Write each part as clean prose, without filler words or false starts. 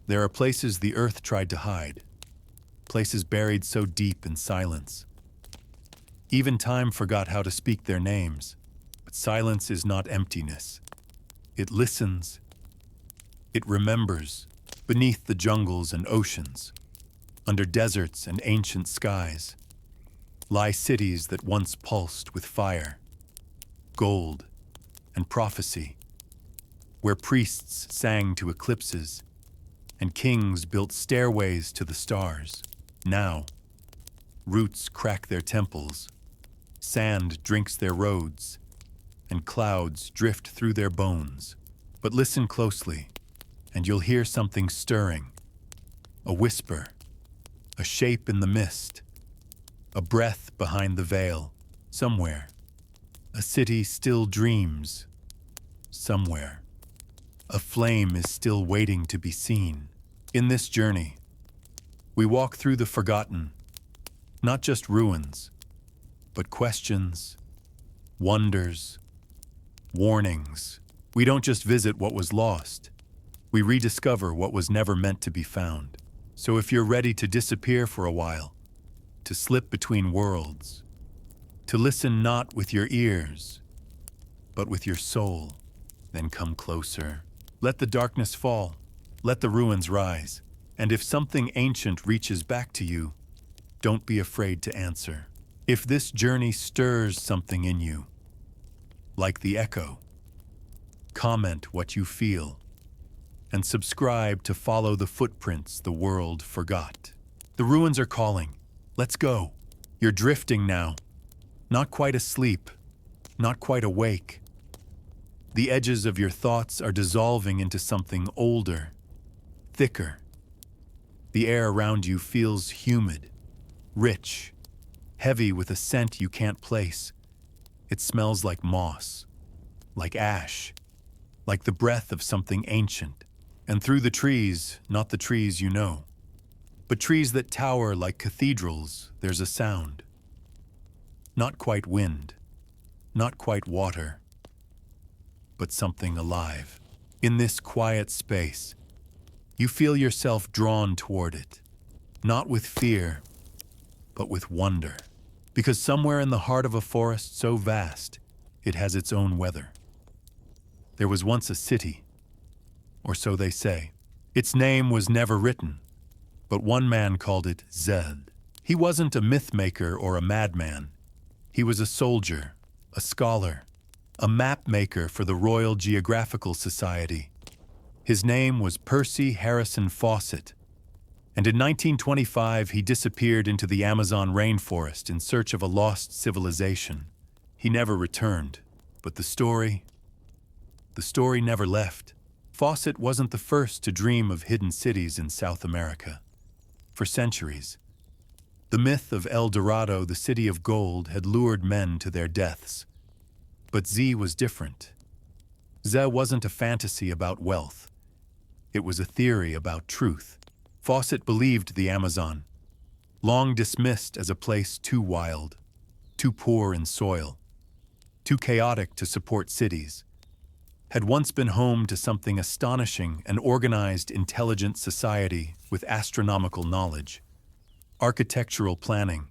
There are places the earth tried to hide, places buried so deep in silence. Even time forgot how to speak their names. But silence is not emptiness. It listens. It remembers. Beneath the jungles and oceans, under deserts and ancient skies, lie cities that once pulsed with fire, gold, and prophecy, where priests sang to eclipses and kings built stairways to the stars. Now, roots crack their temples, sand drinks their roads, and clouds drift through their bones. But listen closely, and you'll hear something stirring. A whisper, a shape in the mist, a breath behind the veil. Somewhere, a city still dreams. Somewhere, a flame is still waiting to be seen. In this journey, we walk through the forgotten, not just ruins, but questions, wonders, warnings. We don't just visit what was lost. We rediscover what was never meant to be found. So if you're ready to disappear for a while, to slip between worlds, to listen not with your ears, but with your soul, then come closer. Let the darkness fall. Let the ruins rise. And if something ancient reaches back to you, don't be afraid to answer. If this journey stirs something in you, like the echo, comment what you feel, and subscribe to follow the footprints the world forgot. The ruins are calling. Let's go. You're drifting now. Not quite asleep. Not quite awake. The edges of your thoughts are dissolving into something older, thicker. The air around you feels humid, rich, heavy with a scent you can't place. It smells like moss, like ash, like the breath of something ancient. And through the trees, not the trees you know, but trees that tower like cathedrals, there's a sound. Not quite wind, not quite water, but something alive. In this quiet space, you feel yourself drawn toward it, not with fear, but with wonder. Because somewhere in the heart of a forest so vast, it has its own weather. There was once a city, or so they say. Its name was never written, but one man called it Zed. He wasn't a myth maker or a madman. He was a soldier, a scholar, a map maker for the Royal Geographical Society. His name was Percy Harrison Fawcett, and in 1925 he disappeared into the Amazon rainforest in search of a lost civilization. He never returned, but the story never left. Fawcett wasn't the first to dream of hidden cities in South America. For centuries, the myth of El Dorado, the city of gold, had lured men to their deaths. But Z was different. Z wasn't a fantasy about wealth. It was a theory about truth. Fawcett believed the Amazon, long dismissed as a place too wild, too poor in soil, too chaotic to support cities, had once been home to something astonishing, an organized, intelligent society with astronomical knowledge, architectural planning,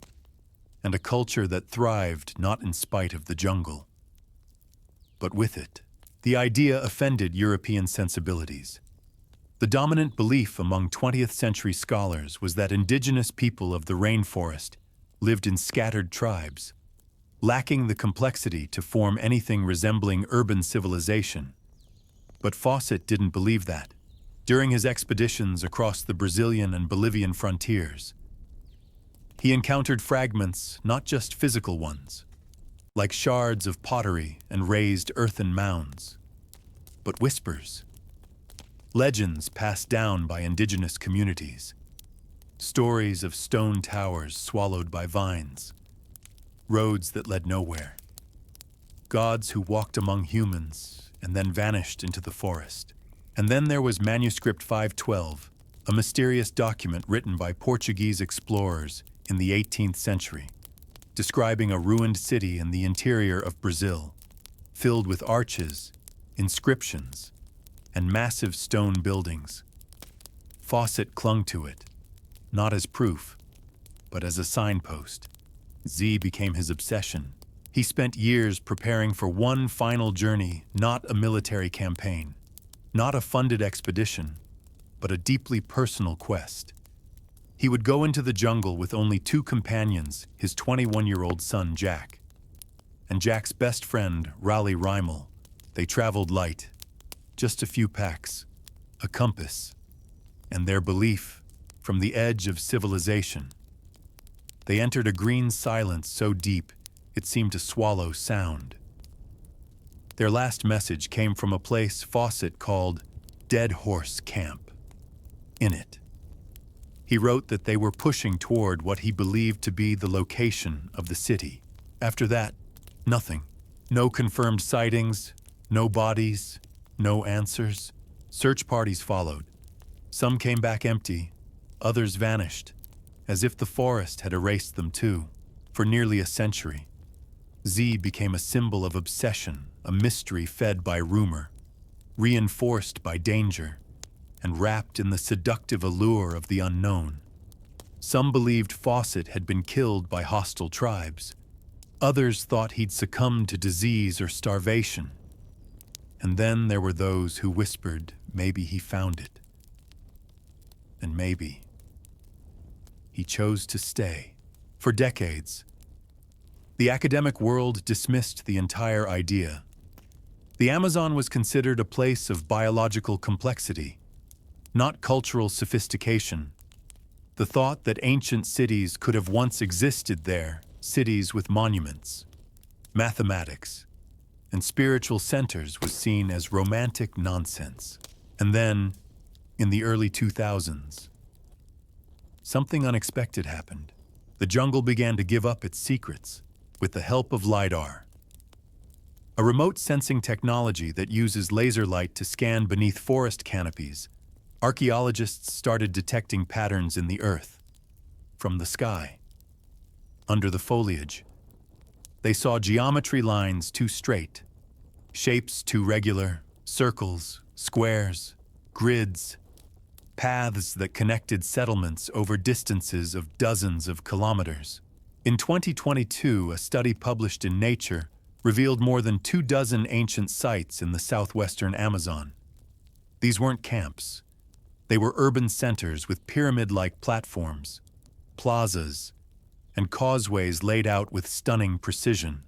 and a culture that thrived not in spite of the jungle, but with it. The idea offended European sensibilities. The dominant belief among 20th century scholars was that indigenous people of the rainforest lived in scattered tribes, lacking the complexity to form anything resembling urban civilization. But Fawcett didn't believe that. During his expeditions across the Brazilian and Bolivian frontiers, he encountered fragments, not just physical ones, like shards of pottery and raised earthen mounds, but whispers, legends passed down by indigenous communities, stories of stone towers swallowed by vines, roads that led nowhere, gods who walked among humans and then vanished into the forest. And then there was Manuscript 512, a mysterious document written by Portuguese explorers in the 18th century, describing a ruined city in the interior of Brazil, filled with arches, inscriptions, and massive stone buildings. Fawcett clung to it, not as proof, but as a signpost. Z became his obsession. He spent years preparing for one final journey, not a military campaign, not a funded expedition, but a deeply personal quest. He would go into the jungle with only two companions, his 21-year-old son, Jack, and Jack's best friend, Raleigh Rimal. They traveled light, just a few packs, a compass, and their belief from the edge of civilization. They entered a green silence so deep it seemed to swallow sound. Their last message came from a place Fawcett called Dead Horse Camp. In it, he wrote that they were pushing toward what he believed to be the location of the city. After that, nothing. No confirmed sightings, no bodies, no answers. Search parties followed. Some came back empty, others vanished, as if the forest had erased them too. For nearly a century, Z became a symbol of obsession, a mystery fed by rumor, reinforced by danger, and wrapped in the seductive allure of the unknown. Some believed Fawcett had been killed by hostile tribes. Others thought he'd succumbed to disease or starvation. And then there were those who whispered maybe he found it. And maybe he chose to stay. For decades, the academic world dismissed the entire idea. The Amazon was considered a place of biological complexity, not cultural sophistication. The thought that ancient cities could have once existed there, cities with monuments, mathematics, and spiritual centers, was seen as romantic nonsense. And then, in the early 2000s, something unexpected happened. The jungle began to give up its secrets with the help of LiDAR, a remote sensing technology that uses laser light to scan beneath forest canopies. Archaeologists started detecting patterns in the earth, from the sky, under the foliage. They saw geometry lines too straight, shapes too regular, circles, squares, grids, paths that connected settlements over distances of dozens of kilometers. In 2022, a study published in Nature revealed more than 24 ancient sites in the southwestern Amazon. These weren't camps. They were urban centers with pyramid-like platforms, plazas, and causeways laid out with stunning precision,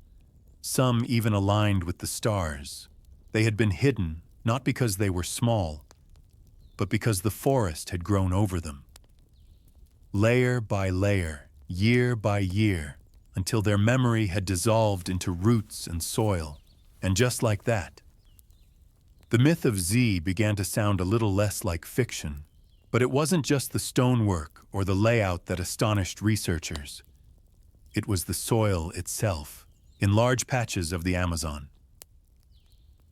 some even aligned with the stars. They had been hidden not because they were small, but because the forest had grown over them. Layer by layer, year by year, until their memory had dissolved into roots and soil. And just like that, the myth of Z began to sound a little less like fiction. But it wasn't just the stonework or the layout that astonished researchers. It was the soil itself, in large patches of the Amazon.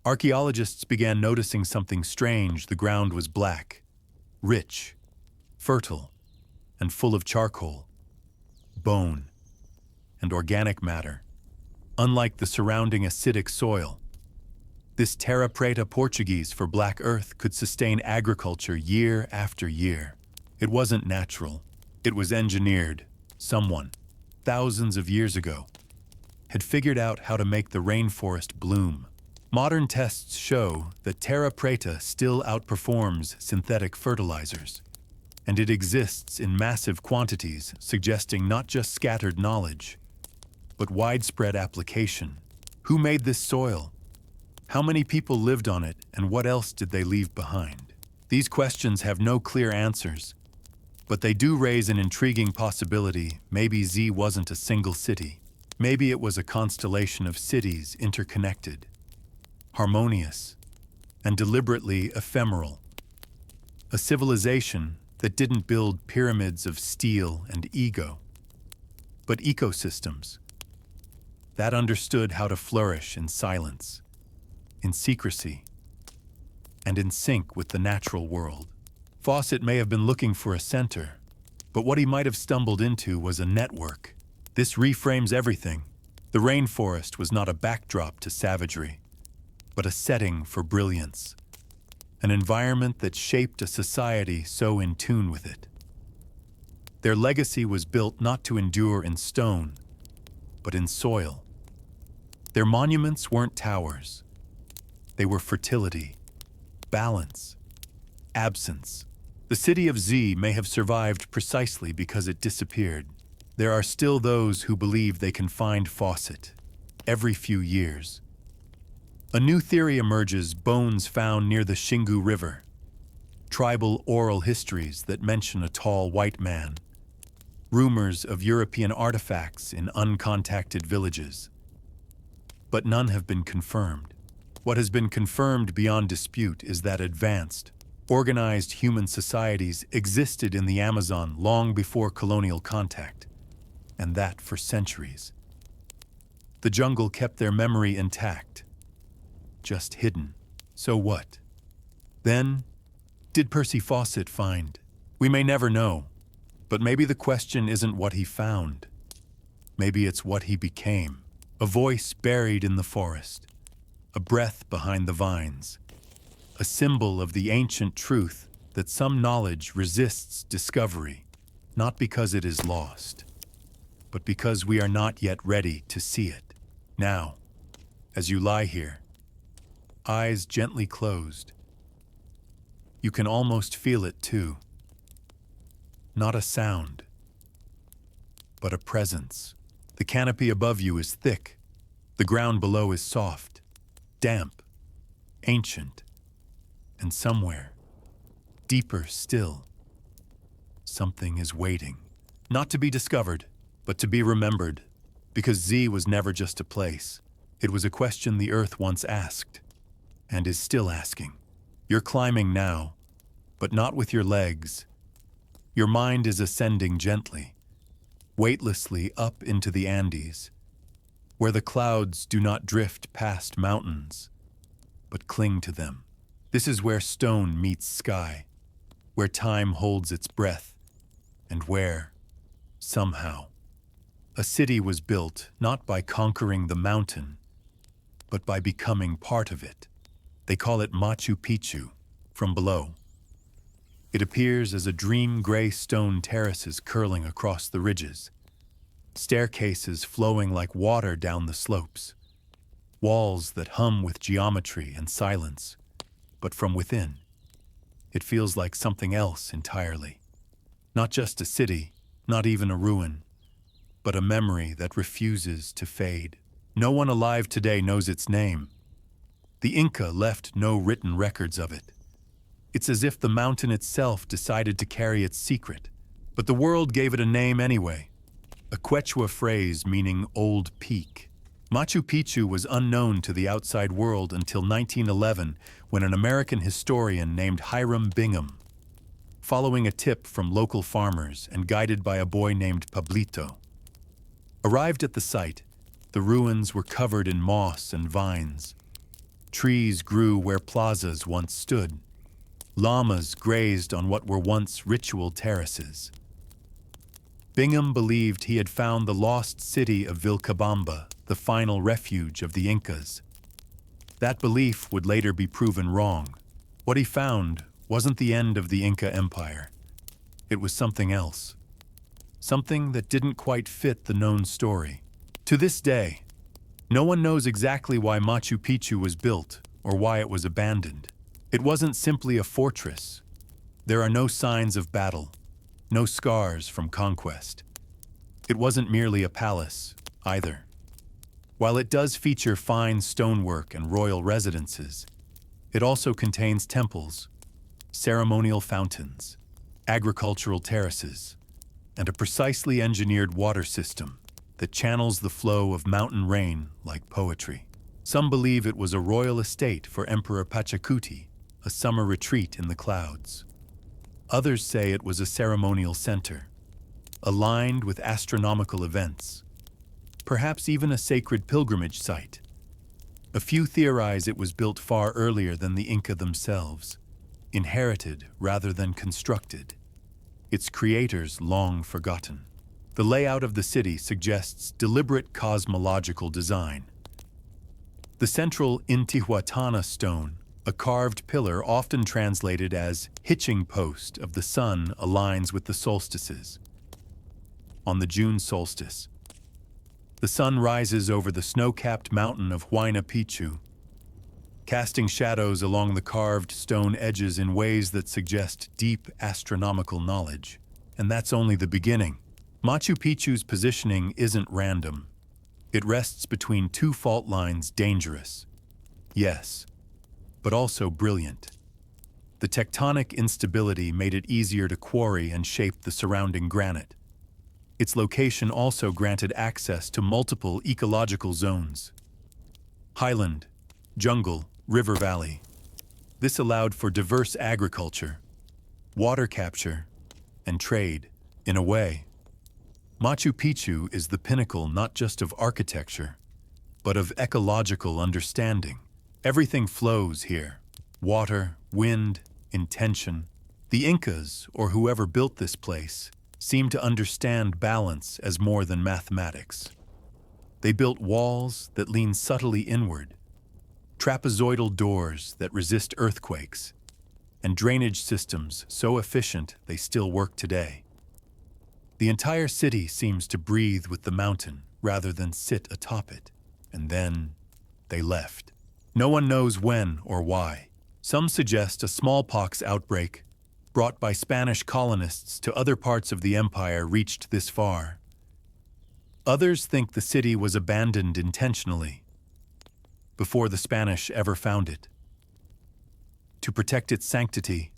Archaeologists began noticing something strange. The ground was black, rich, fertile, and full of charcoal, bone, and organic matter. Unlike the surrounding acidic soil, this terra preta, Portuguese for black earth, could sustain agriculture year after year. It wasn't natural. It was engineered. Someone, thousands of years ago, had figured out how to make the rainforest bloom. Modern tests show that terra preta still outperforms synthetic fertilizers, and it exists in massive quantities, suggesting not just scattered knowledge, but widespread application. Who made this soil? How many people lived on it, and what else did they leave behind? These questions have no clear answers, but they do raise an intriguing possibility. Maybe Z wasn't a single city. Maybe it was a constellation of cities interconnected, harmonious, and deliberately ephemeral. A civilization that didn't build pyramids of steel and ego, but ecosystems that understood how to flourish in silence, in secrecy, and in sync with the natural world. Fawcett may have been looking for a center, but what he might have stumbled into was a network. This reframes everything. The rainforest was not a backdrop to savagery, but a setting for brilliance. an environment that shaped a society so in tune with it. Their legacy was built not to endure in stone, but in soil. Their monuments weren't towers. They were fertility, balance, absence. The city of Z may have survived precisely because it disappeared. There are still those who believe they can find Fawcett every few years. A new theory emerges: bones found near the Xingu River, tribal oral histories that mention a tall white man, rumors of European artifacts in uncontacted villages. But none have been confirmed. What has been confirmed beyond dispute is that advanced, organized human societies existed in the Amazon long before colonial contact, and that for centuries. The jungle kept their memory intact, just hidden. So what? Then, did Percy Fawcett find? We may never know, but maybe the question isn't what he found. Maybe it's what he became. A voice buried in the forest, a breath behind the vines, a symbol of the ancient truth that some knowledge resists discovery, not because it is lost, but because we are not yet ready to see it. Now, as you lie here, eyes gently closed, you can almost feel it too. Not a sound, but a presence. The canopy above you is thick. The ground below is soft, damp, ancient, and somewhere, deeper still, something is waiting. Not to be discovered, but to be remembered, because Z was never just a place. It was a question the Earth once asked, and is still asking. You're climbing now, but not with your legs. Your mind is ascending gently, weightlessly up into the Andes, where the clouds do not drift past mountains, but cling to them. This is where stone meets sky, where time holds its breath, and where, somehow, a city was built not by conquering the mountain, but by becoming part of it. They call it Machu Picchu, from below. It appears as a dream gray stone terraces curling across the ridges, staircases flowing like water down the slopes, walls that hum with geometry and silence, but from within, it feels like something else entirely. Not just a city, not even a ruin, but a memory that refuses to fade. No one alive today knows its name. The Inca left no written records of it. It's as if the mountain itself decided to carry its secret, but the world gave it a name anyway, a Quechua phrase meaning old peak. Machu Picchu was unknown to the outside world until 1911, when an American historian named Hiram Bingham, following a tip from local farmers and guided by a boy named Pablito, arrived at the site. The ruins were covered in moss and vines. Trees grew where plazas once stood. Llamas grazed on what were once ritual terraces. Bingham believed he had found the lost city of Vilcabamba, the final refuge of the Incas. That belief would later be proven wrong. What he found wasn't the end of the Inca Empire. It was something else. Something that didn't quite fit the known story. To this day, no one knows exactly why Machu Picchu was built or why it was abandoned. It wasn't simply a fortress. There are no signs of battle, no scars from conquest. It wasn't merely a palace, either. While it does feature fine stonework and royal residences, it also contains temples, ceremonial fountains, agricultural terraces, and a precisely engineered water system that channels the flow of mountain rain like poetry. Some believe it was a royal estate for Emperor Pachacuti, a summer retreat in the clouds. Others say it was a ceremonial center, aligned with astronomical events, perhaps even a sacred pilgrimage site. A few theorize it was built far earlier than the Inca themselves, inherited rather than constructed, its creators long forgotten. The layout of the city suggests deliberate cosmological design. The central Intihuatana stone, A carved pillar, often translated as hitching post of the sun, aligns with the solstices. On the June solstice, the sun rises over the snow-capped mountain of Huayna Picchu, casting shadows along the carved stone edges in ways that suggest deep astronomical knowledge. And that's only the beginning. Machu Picchu's positioning isn't random. It rests between two fault lines, dangerous, yes, but also brilliant. The tectonic instability made it easier to quarry and shape the surrounding granite. Its location also granted access to multiple ecological zones: highland, jungle, river valley. This allowed for diverse agriculture, water capture, and trade. In a way, Machu Picchu is the pinnacle not just of architecture, but of ecological understanding. Everything flows here: water, wind, intention. The Incas, or whoever built this place, seemed to understand balance as more than mathematics. They built walls that lean subtly inward, trapezoidal doors that resist earthquakes, and drainage systems so efficient they still work today. The entire city seems to breathe with the mountain rather than sit atop it. And then they left. No one knows when or why. Some suggest a smallpox outbreak brought by Spanish colonists to other parts of the empire reached this far. Others think the city was abandoned intentionally before the Spanish ever found it. To protect its sanctity,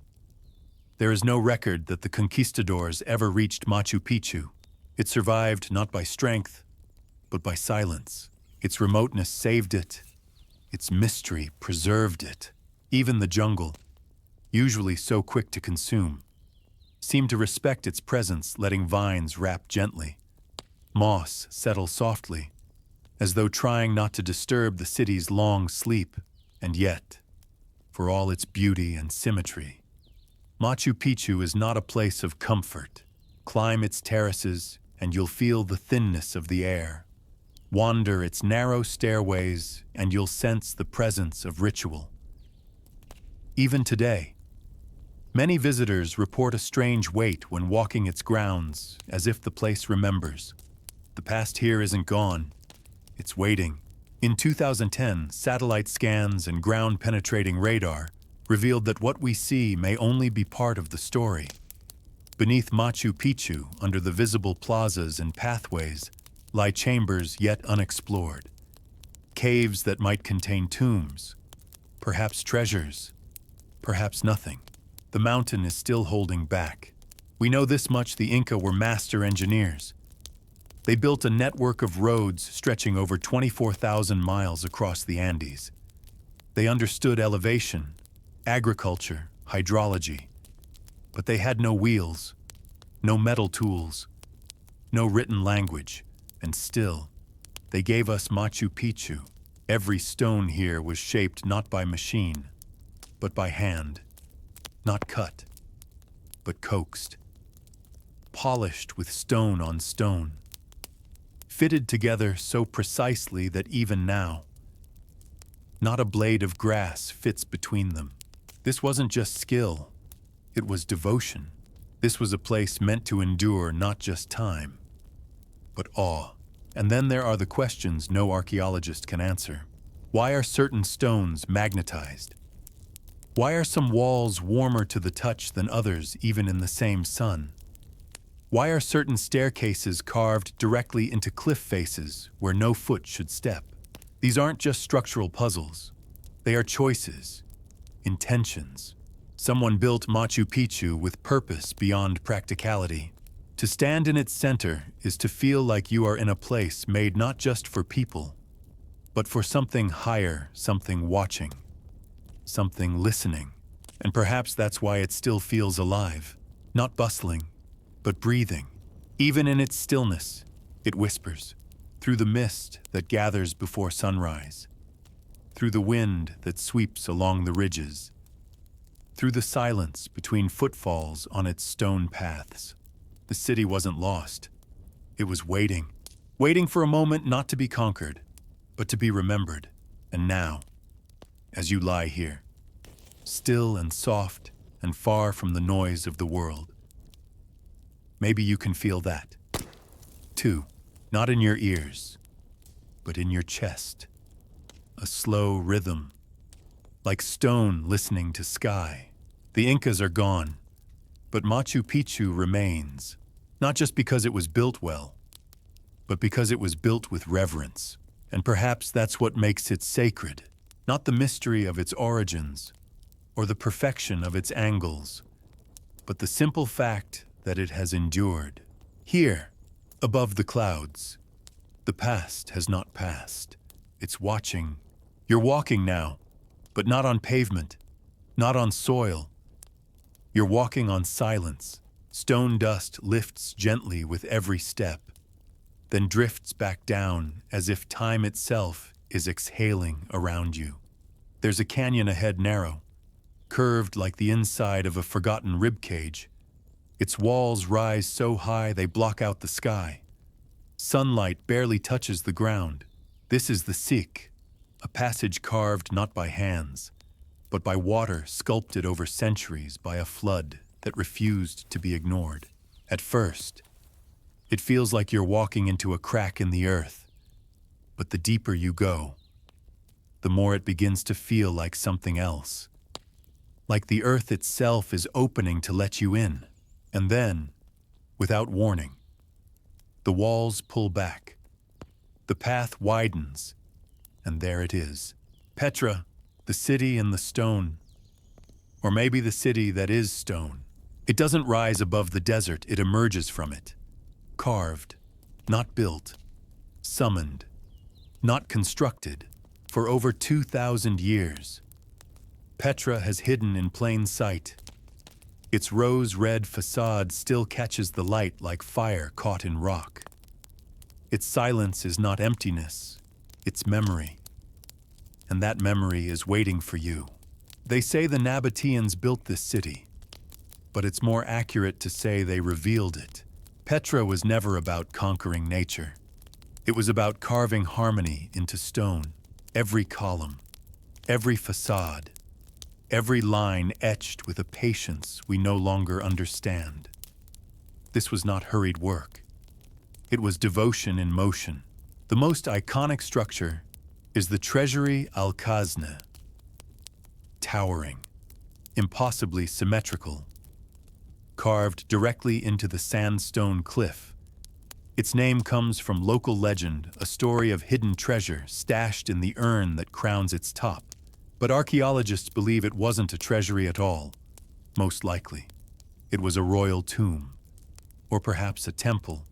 there is no record that the conquistadors ever reached Machu Picchu. It survived not by strength, but by silence. Its remoteness saved it. Its mystery preserved it. Even the jungle, usually so quick to consume, seemed to respect its presence, letting vines wrap gently, moss settle softly, as though trying not to disturb the city's long sleep. And yet, for all its beauty and symmetry, Machu Picchu is not a place of comfort. Climb its terraces, and you'll feel the thinness of the air. Wander its narrow stairways, and you'll sense the presence of ritual. Even today, many visitors report a strange weight when walking its grounds, as if the place remembers. The past here isn't gone, it's waiting. In 2010, satellite scans and ground-penetrating radar revealed that what we see may only be part of the story. Beneath Machu Picchu, under the visible plazas and pathways, lie chambers yet unexplored. Caves that might contain tombs, perhaps treasures, perhaps nothing. The mountain is still holding back. We know this much: the Inca were master engineers. They built a network of roads stretching over 24,000 miles across the Andes. They understood elevation, agriculture, hydrology. But they had no wheels, no metal tools, no written language, and still, they gave us Machu Picchu. Every stone here was shaped not by machine, but by hand. Not cut, but coaxed. Polished with stone on stone. Fitted together so precisely that even now, not a blade of grass fits between them. This wasn't just skill, it was devotion. This was a place meant to endure not just time, but awe. And then there are the questions no archaeologist can answer. Why are certain stones magnetized? Why are some walls warmer to the touch than others, even in the same sun? Why are certain staircases carved directly into cliff faces where no foot should step? These aren't just structural puzzles. They are choices, intentions. Someone built Machu Picchu with purpose beyond practicality. To stand in its center is to feel like you are in a place made not just for people, but for something higher, something watching, something listening. And perhaps that's why it still feels alive, not bustling, but breathing. Even in its stillness, it whispers, through the mist that gathers before sunrise, through the wind that sweeps along the ridges, through the silence between footfalls on its stone paths. The city wasn't lost. It was waiting, waiting for a moment not to be conquered, but to be remembered. And now, as you lie here, still and soft and far from the noise of the world. Maybe you can feel that, too, not in your ears, but in your chest. A slow rhythm, like stone listening to sky. The Incas are gone, but Machu Picchu remains, not just because it was built well, but because it was built with reverence. And perhaps that's what makes it sacred, not the mystery of its origins or the perfection of its angles, but the simple fact that it has endured. Here, above the clouds, the past has not passed. It's watching. You're walking now, but not on pavement, not on soil. You're walking on silence. Stone dust lifts gently with every step, then drifts back down as if time itself is exhaling around you. There's a canyon ahead, narrow, curved like the inside of a forgotten ribcage. Its walls rise so high they block out the sky. Sunlight barely touches the ground. This is the Sikh, a passage carved not by hands, but by water sculpted over centuries by a flood that refused to be ignored. At first, it feels like you're walking into a crack in the earth, but the deeper you go, the more it begins to feel like something else. Like the earth itself is opening to let you in. And then, without warning, the walls pull back. The path widens, and there it is. Petra, the city in the stone. Or maybe the city that is stone. It doesn't rise above the desert, it emerges from it. Carved, not built, summoned, not constructed, for over 2,000 years. Petra has hidden in plain sight. Its rose-red facade still catches the light like fire caught in rock. Its silence is not emptiness, it's memory. And that memory is waiting for you. They say the Nabateans built this city, but it's more accurate to say they revealed it. Petra was never about conquering nature. It was about carving harmony into stone. Every column, every facade, every line etched with a patience we no longer understand. This was not hurried work. It was devotion in motion. The most iconic structure is the Treasury al-Khazna, towering, impossibly symmetrical, carved directly into the sandstone cliff. Its name comes from local legend, a story of hidden treasure stashed in the urn that crowns its top. But archaeologists believe it wasn't a treasury at all. Most likely, it was a royal tomb, or perhaps a temple,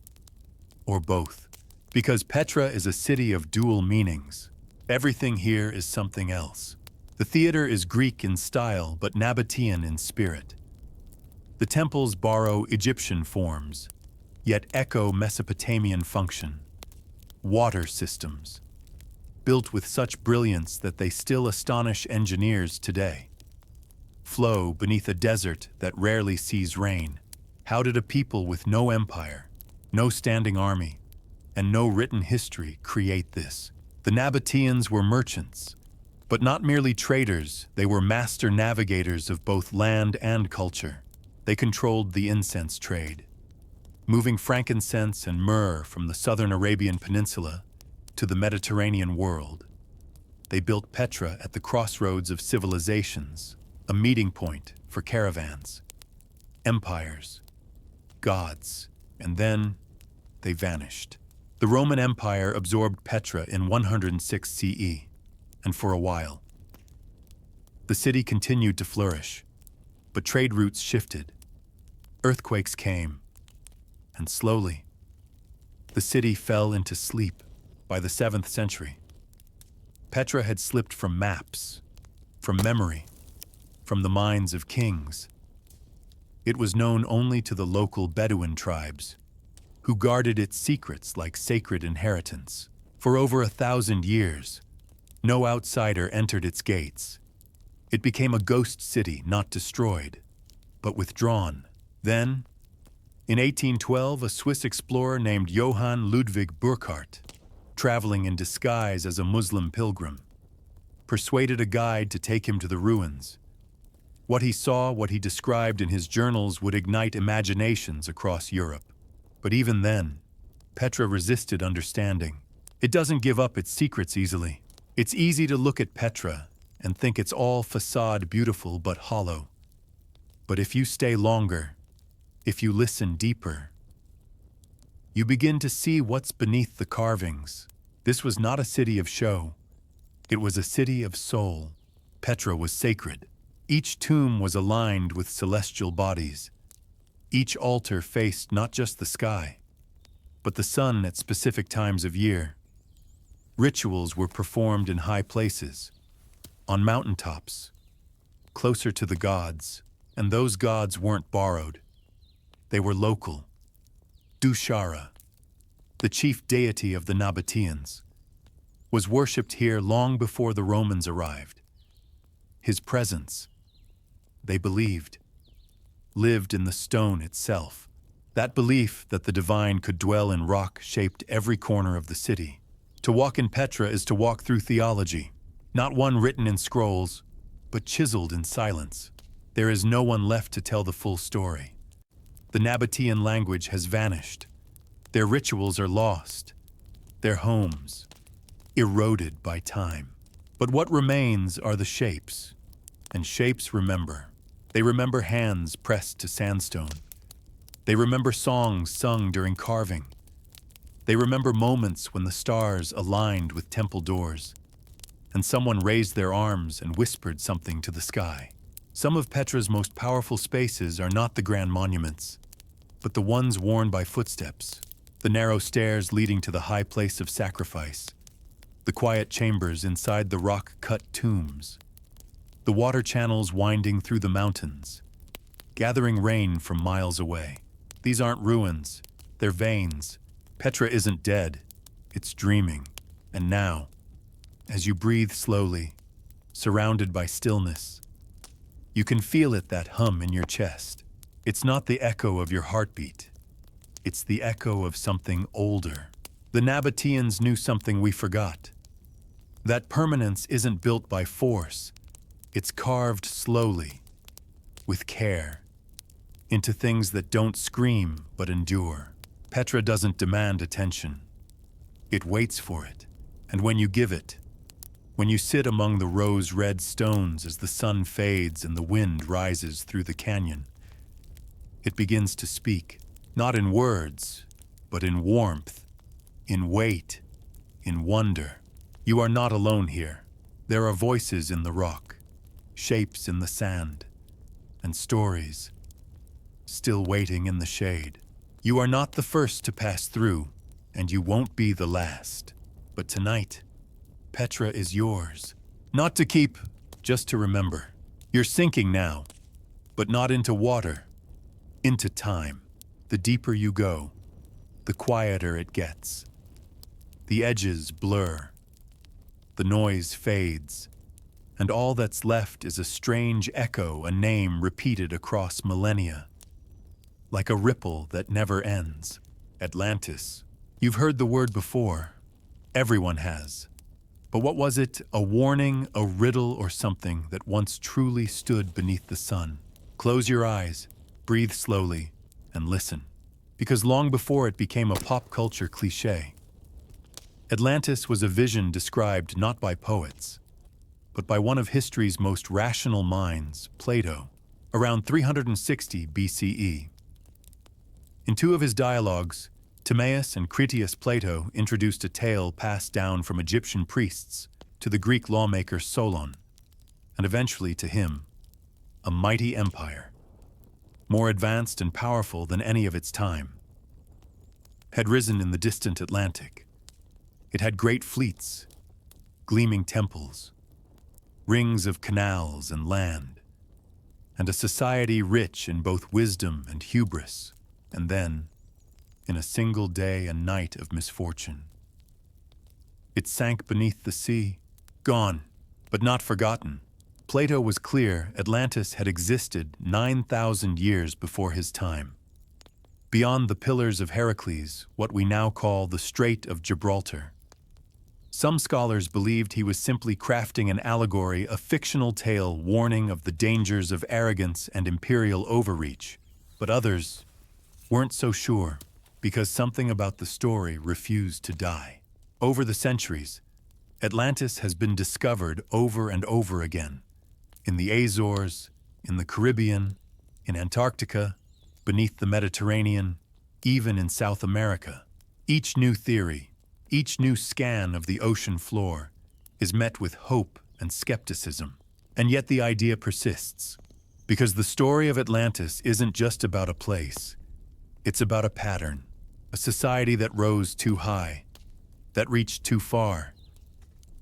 or both. Because Petra is a city of dual meanings. Everything here is something else. The theater is Greek in style, but Nabatean in spirit. The temples borrow Egyptian forms, yet echo Mesopotamian function. Water systems, built with such brilliance that they still astonish engineers today. Flow beneath a desert that rarely sees rain. How did a people with no empire, no standing army, and no written history create this? The Nabateans were merchants, but not merely traders. They were master navigators of both land and culture. They controlled the incense trade, moving frankincense and myrrh from the southern Arabian Peninsula to the Mediterranean world. They built Petra at the crossroads of civilizations, a meeting point for caravans, empires, gods, and then they vanished. The Roman Empire absorbed Petra in 106 CE, and for a while, the city continued to flourish, but trade routes shifted. Earthquakes came, and slowly, the city fell into sleep. By the 7th century, Petra had slipped from maps, from memory, from the minds of kings. It was known only to the local Bedouin tribes, who guarded its secrets like sacred inheritance. For over 1,000 years, no outsider entered its gates. It became a ghost city, not destroyed, but withdrawn. Then, in 1812, a Swiss explorer named Johann Ludwig Burckhardt, traveling in disguise as a Muslim pilgrim, persuaded a guide to take him to the ruins. What he saw, what he described in his journals would ignite imaginations across Europe. But even then, Petra resisted understanding. It doesn't give up its secrets easily. It's easy to look at Petra and think it's all facade beautiful but hollow. But if you stay longer, if you listen deeper, you begin to see what's beneath the carvings. This was not a city of show. It was a city of soul. Petra was sacred. Each tomb was aligned with celestial bodies. Each altar faced not just the sky, but the sun at specific times of year. Rituals were performed in high places, on mountaintops, closer to the gods, and those gods weren't borrowed. They were local. Dushara, the chief deity of the Nabateans, was worshipped here long before the Romans arrived. His presence, they believed, lived in the stone itself. That belief that the divine could dwell in rock shaped every corner of the city. To walk in Petra is to walk through theology, not one written in scrolls, but chiseled in silence. There is no one left to tell the full story. The Nabatean language has vanished. Their rituals are lost. Their homes, eroded by time. But what remains are the shapes, and shapes remember. They remember hands pressed to sandstone. They remember songs sung during carving. They remember moments when the stars aligned with temple doors, and someone raised their arms and whispered something to the sky. Some of Petra's most powerful spaces are not the grand monuments, but the ones worn by footsteps, the narrow stairs leading to the high place of sacrifice, the quiet chambers inside the rock-cut tombs, the water channels winding through the mountains, gathering rain from miles away. These aren't ruins, they're veins. Petra isn't dead, it's dreaming. And now, as you breathe slowly, surrounded by stillness, you can feel it, that hum in your chest. It's not the echo of your heartbeat. It's the echo of something older. The Nabateans knew something we forgot. That permanence isn't built by force. It's carved slowly, with care, into things that don't scream but endure. Petra doesn't demand attention. It waits for it. And when you give it, when you sit among the rose-red stones as the sun fades and the wind rises through the canyon, it begins to speak, not in words, but in warmth, in weight, in wonder. You are not alone here. There are voices in the rock, shapes in the sand, and stories still waiting in the shade. You are not the first to pass through, and you won't be the last. But tonight, Petra is yours. Not to keep, just to remember. You're sinking now, but not into water, into time. The deeper you go, the quieter it gets. The edges blur, the noise fades, and all that's left is a strange echo, a name repeated across millennia, like a ripple that never ends. Atlantis. You've heard the word before. Everyone has. But what was it? A warning, a riddle, or something that once truly stood beneath the sun? Close your eyes, breathe slowly, and listen. Because long before it became a pop culture cliché, Atlantis was a vision described not by poets, but by one of history's most rational minds, Plato, around 360 BCE. In two of his dialogues, Timaeus and Critias Plato introduced a tale passed down from Egyptian priests to the Greek lawmaker Solon, and eventually to him, a mighty empire, more advanced and powerful than any of its time, had risen in the distant Atlantic. It had great fleets, gleaming temples, rings of canals and land, and a society rich in both wisdom and hubris. And then, in a single day and night of misfortune, it sank beneath the sea, gone, but not forgotten. Plato was clear Atlantis had existed 9,000 years before his time. Beyond the Pillars of Heracles, what we now call the Strait of Gibraltar, Some scholars believed he was simply crafting an allegory, a fictional tale warning of the dangers of arrogance and imperial overreach. But others weren't so sure, because something about the story refused to die. Over the centuries, Atlantis has been discovered over and over again. In the Azores, in the Caribbean, in Antarctica, beneath the Mediterranean, even in South America. Each new theory, each new scan of the ocean floor is met with hope and skepticism. And yet the idea persists, because the story of Atlantis isn't just about a place. It's about a pattern, a society that rose too high, that reached too far,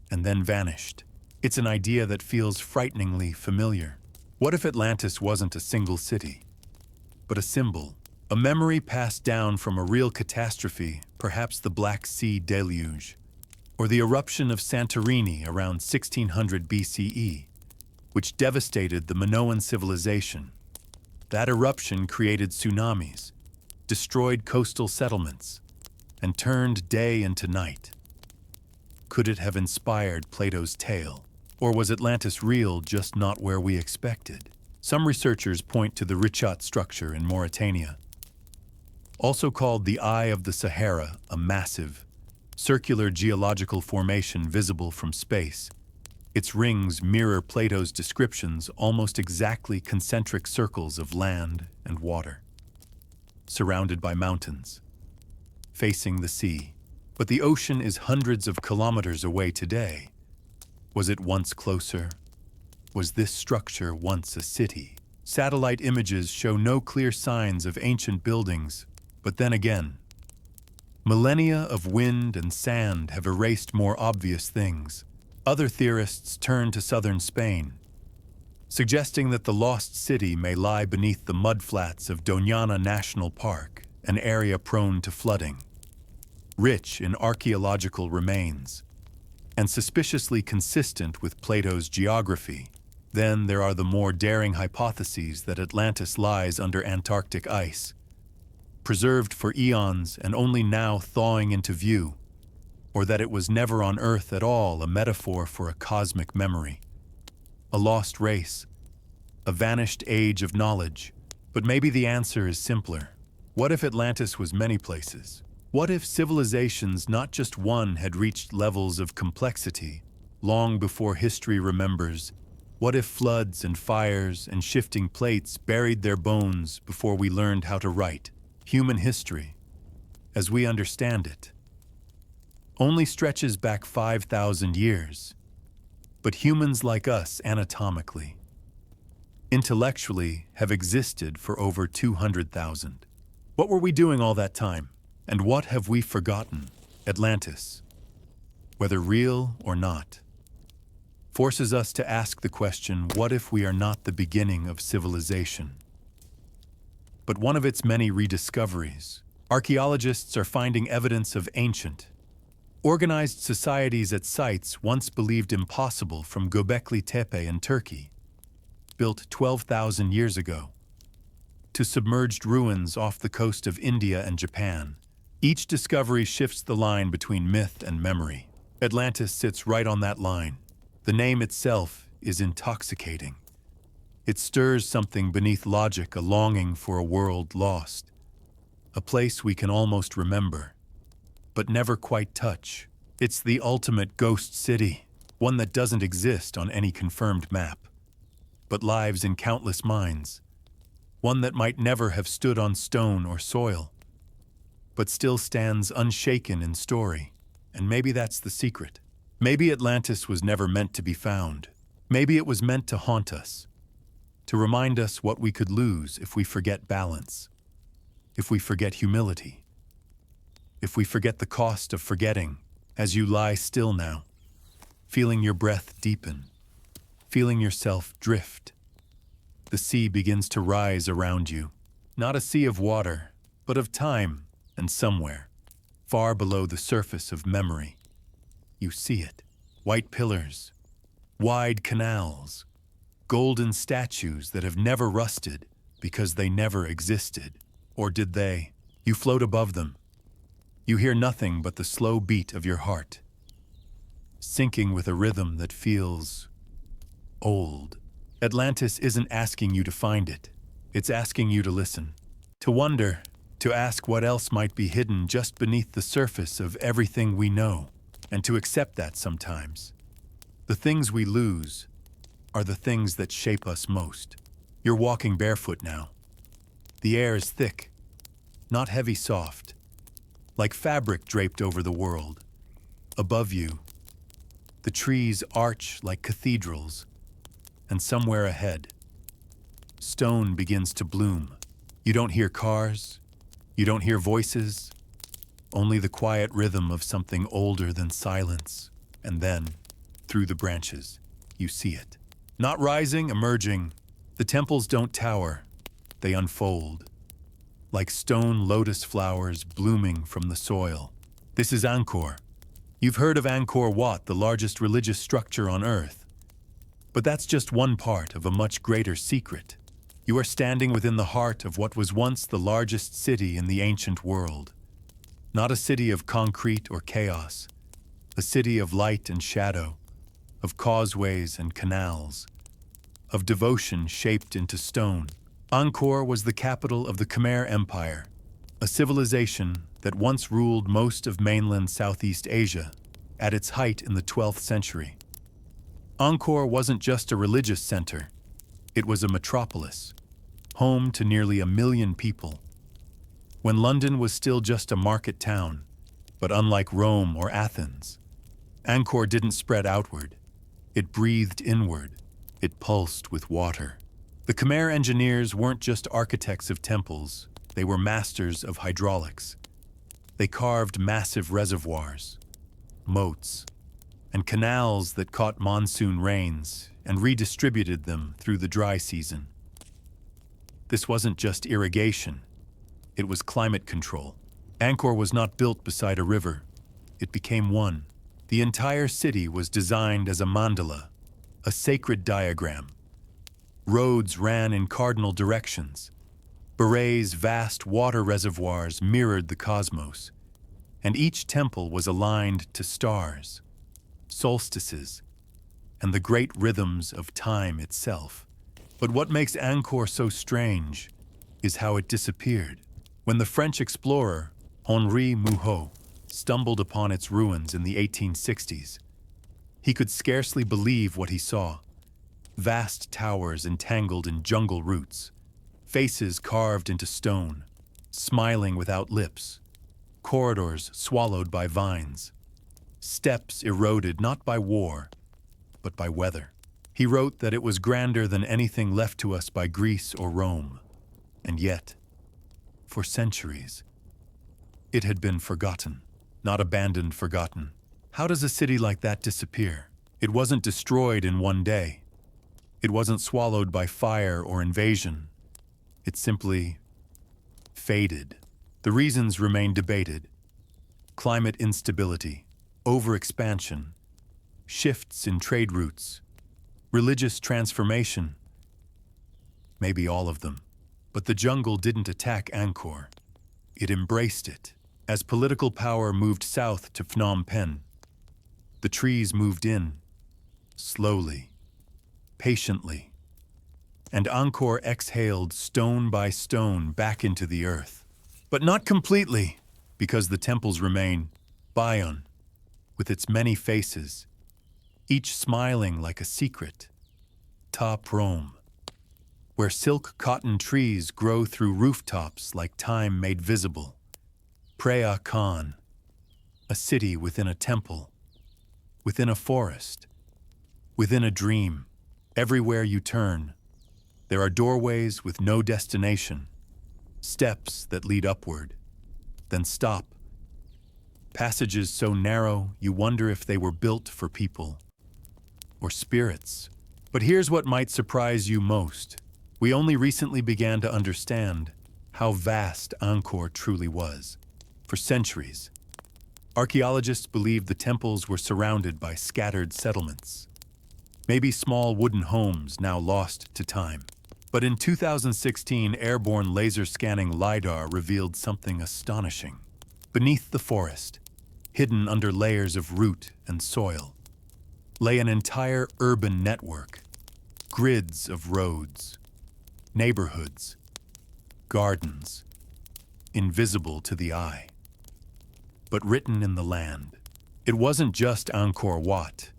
and then vanished. It's an idea that feels frighteningly familiar. What if Atlantis wasn't a single city, but a symbol? A memory passed down from a real catastrophe, perhaps the Black Sea deluge, or the eruption of Santorini around 1600 BCE, which devastated the Minoan civilization. That eruption created tsunamis, destroyed coastal settlements, and turned day into night. Could it have inspired Plato's tale? Or was Atlantis real, just not where we expected? Some researchers point to the Richat structure in Mauritania, also called the Eye of the Sahara, a massive, circular geological formation visible from space. Its rings mirror Plato's descriptions, almost exactly concentric circles of land and water, surrounded by mountains, facing the sea. But the ocean is hundreds of kilometers away today. Was it once closer? Was this structure once a city? Satellite images show no clear signs of ancient buildings, but then again, millennia of wind and sand have erased more obvious things. Other theorists turn to southern Spain, suggesting that the lost city may lie beneath the mudflats of Doñana National Park, an area prone to flooding, rich in archaeological remains, and suspiciously consistent with Plato's geography. Then there are the more daring hypotheses that Atlantis lies under Antarctic ice, preserved for eons and only now thawing into view, or that it was never on Earth at all, a metaphor for a cosmic memory, a lost race, a vanished age of knowledge. But maybe the answer is simpler. What if Atlantis was many places? What if civilizations, not just one, had reached levels of complexity long before history remembers? What if floods and fires and shifting plates buried their bones before we learned how to write? Human history, as we understand it, only stretches back 5,000 years. But humans like us, anatomically, intellectually, have existed for over 200,000. What were we doing all that time? And what have we forgotten? Atlantis, whether real or not, forces us to ask the question, what if we are not the beginning of civilization, but one of its many rediscoveries? Archaeologists are finding evidence of ancient, organized societies at sites once believed impossible, from Göbekli Tepe in Turkey, built 12,000 years ago, to submerged ruins off the coast of India and Japan. Each discovery shifts the line between myth and memory. Atlantis sits right on that line. The name itself is intoxicating. It stirs something beneath logic, a longing for a world lost, a place we can almost remember, but never quite touch. It's the ultimate ghost city, one that doesn't exist on any confirmed map, but lives in countless minds, one that might never have stood on stone or soil, but still stands unshaken in story. And maybe that's the secret. Maybe Atlantis was never meant to be found. Maybe it was meant to haunt us, to remind us what we could lose if we forget balance, if we forget humility, if we forget the cost of forgetting. As you lie still now, feeling your breath deepen, feeling yourself drift, the sea begins to rise around you. Not a sea of water, but of time, and somewhere, far below the surface of memory, you see it. White pillars, wide canals, golden statues that have never rusted because they never existed. Or did they? You float above them. You hear nothing but the slow beat of your heart. sinking with a rhythm that feels old. Atlantis isn't asking you to find it. It's asking you to listen, to wonder, to ask what else might be hidden just beneath the surface of everything we know, and to accept that sometimes. The things we lose are the things that shape us most. You're walking barefoot now. The air is thick, not heavy soft, like fabric draped over the world. Above you, the trees arch like cathedrals, and somewhere ahead, stone begins to bloom. You don't hear cars, you don't hear voices, only the quiet rhythm of something older than silence. And then, through the branches, you see it. Not rising, emerging, the temples don't tower, they unfold, like stone lotus flowers blooming from the soil. This is Angkor. You've heard of Angkor Wat, the largest religious structure on Earth. But that's just one part of a much greater secret. You are standing within the heart of what was once the largest city in the ancient world. Not a city of concrete or chaos, a city of light and shadow, of causeways and canals, of devotion shaped into stone. Angkor was the capital of the Khmer Empire, a civilization that once ruled most of mainland Southeast Asia at its height in the 12th century. Angkor wasn't just a religious center, it was a metropolis, home to nearly 1 million people. When London was still just a market town, but unlike Rome or Athens, Angkor didn't spread outward, it breathed inward, it pulsed with water. The Khmer engineers weren't just architects of temples, they were masters of hydraulics. They carved massive reservoirs, moats, and canals that caught monsoon rains and redistributed them through the dry season. This wasn't just irrigation, it was climate control. Angkor was not built beside a river, it became one. The entire city was designed as a mandala, a sacred diagram. Roads ran in cardinal directions. Beret's vast water reservoirs mirrored the cosmos, and each temple was aligned to stars, solstices, and the great rhythms of time itself. But what makes Angkor so strange is how it disappeared. When the French explorer Henri Mouhot stumbled upon its ruins in the 1860s, he could scarcely believe what he saw. Vast towers entangled in jungle roots, faces carved into stone, smiling without lips, corridors swallowed by vines, steps eroded not by war, but by weather. He wrote that it was grander than anything left to us by Greece or Rome, and yet, for centuries, it had been forgotten, not abandoned, forgotten. How does a city like that disappear? It wasn't destroyed in one day. It wasn't swallowed by fire or invasion. It simply faded. The reasons remain debated. Climate instability, overexpansion, shifts in trade routes, religious transformation, maybe all of them. But the jungle didn't attack Angkor. It embraced it. As political power moved south to Phnom Penh, the trees moved in, slowly, patiently, and Angkor exhaled stone by stone back into the earth. But not completely, because the temples remain, Bayon, with its many faces, each smiling like a secret, Ta Prohm, where silk cotton trees grow through rooftops like time made visible. Preah Khan, a city within a temple, within a forest, within a dream. Everywhere you turn, there are doorways with no destination, steps that lead upward, then stop. Passages so narrow you wonder if they were built for people or spirits. But here's what might surprise you most. We only recently began to understand how vast Angkor truly was. For centuries, archaeologists believed the temples were surrounded by scattered settlements, maybe small wooden homes now lost to time. But in 2016, airborne laser scanning LiDAR revealed something astonishing. Beneath the forest, hidden under layers of root and soil, lay an entire urban network, grids of roads, neighborhoods, gardens, invisible to the eye, but written in the land. It wasn't just Angkor Wat.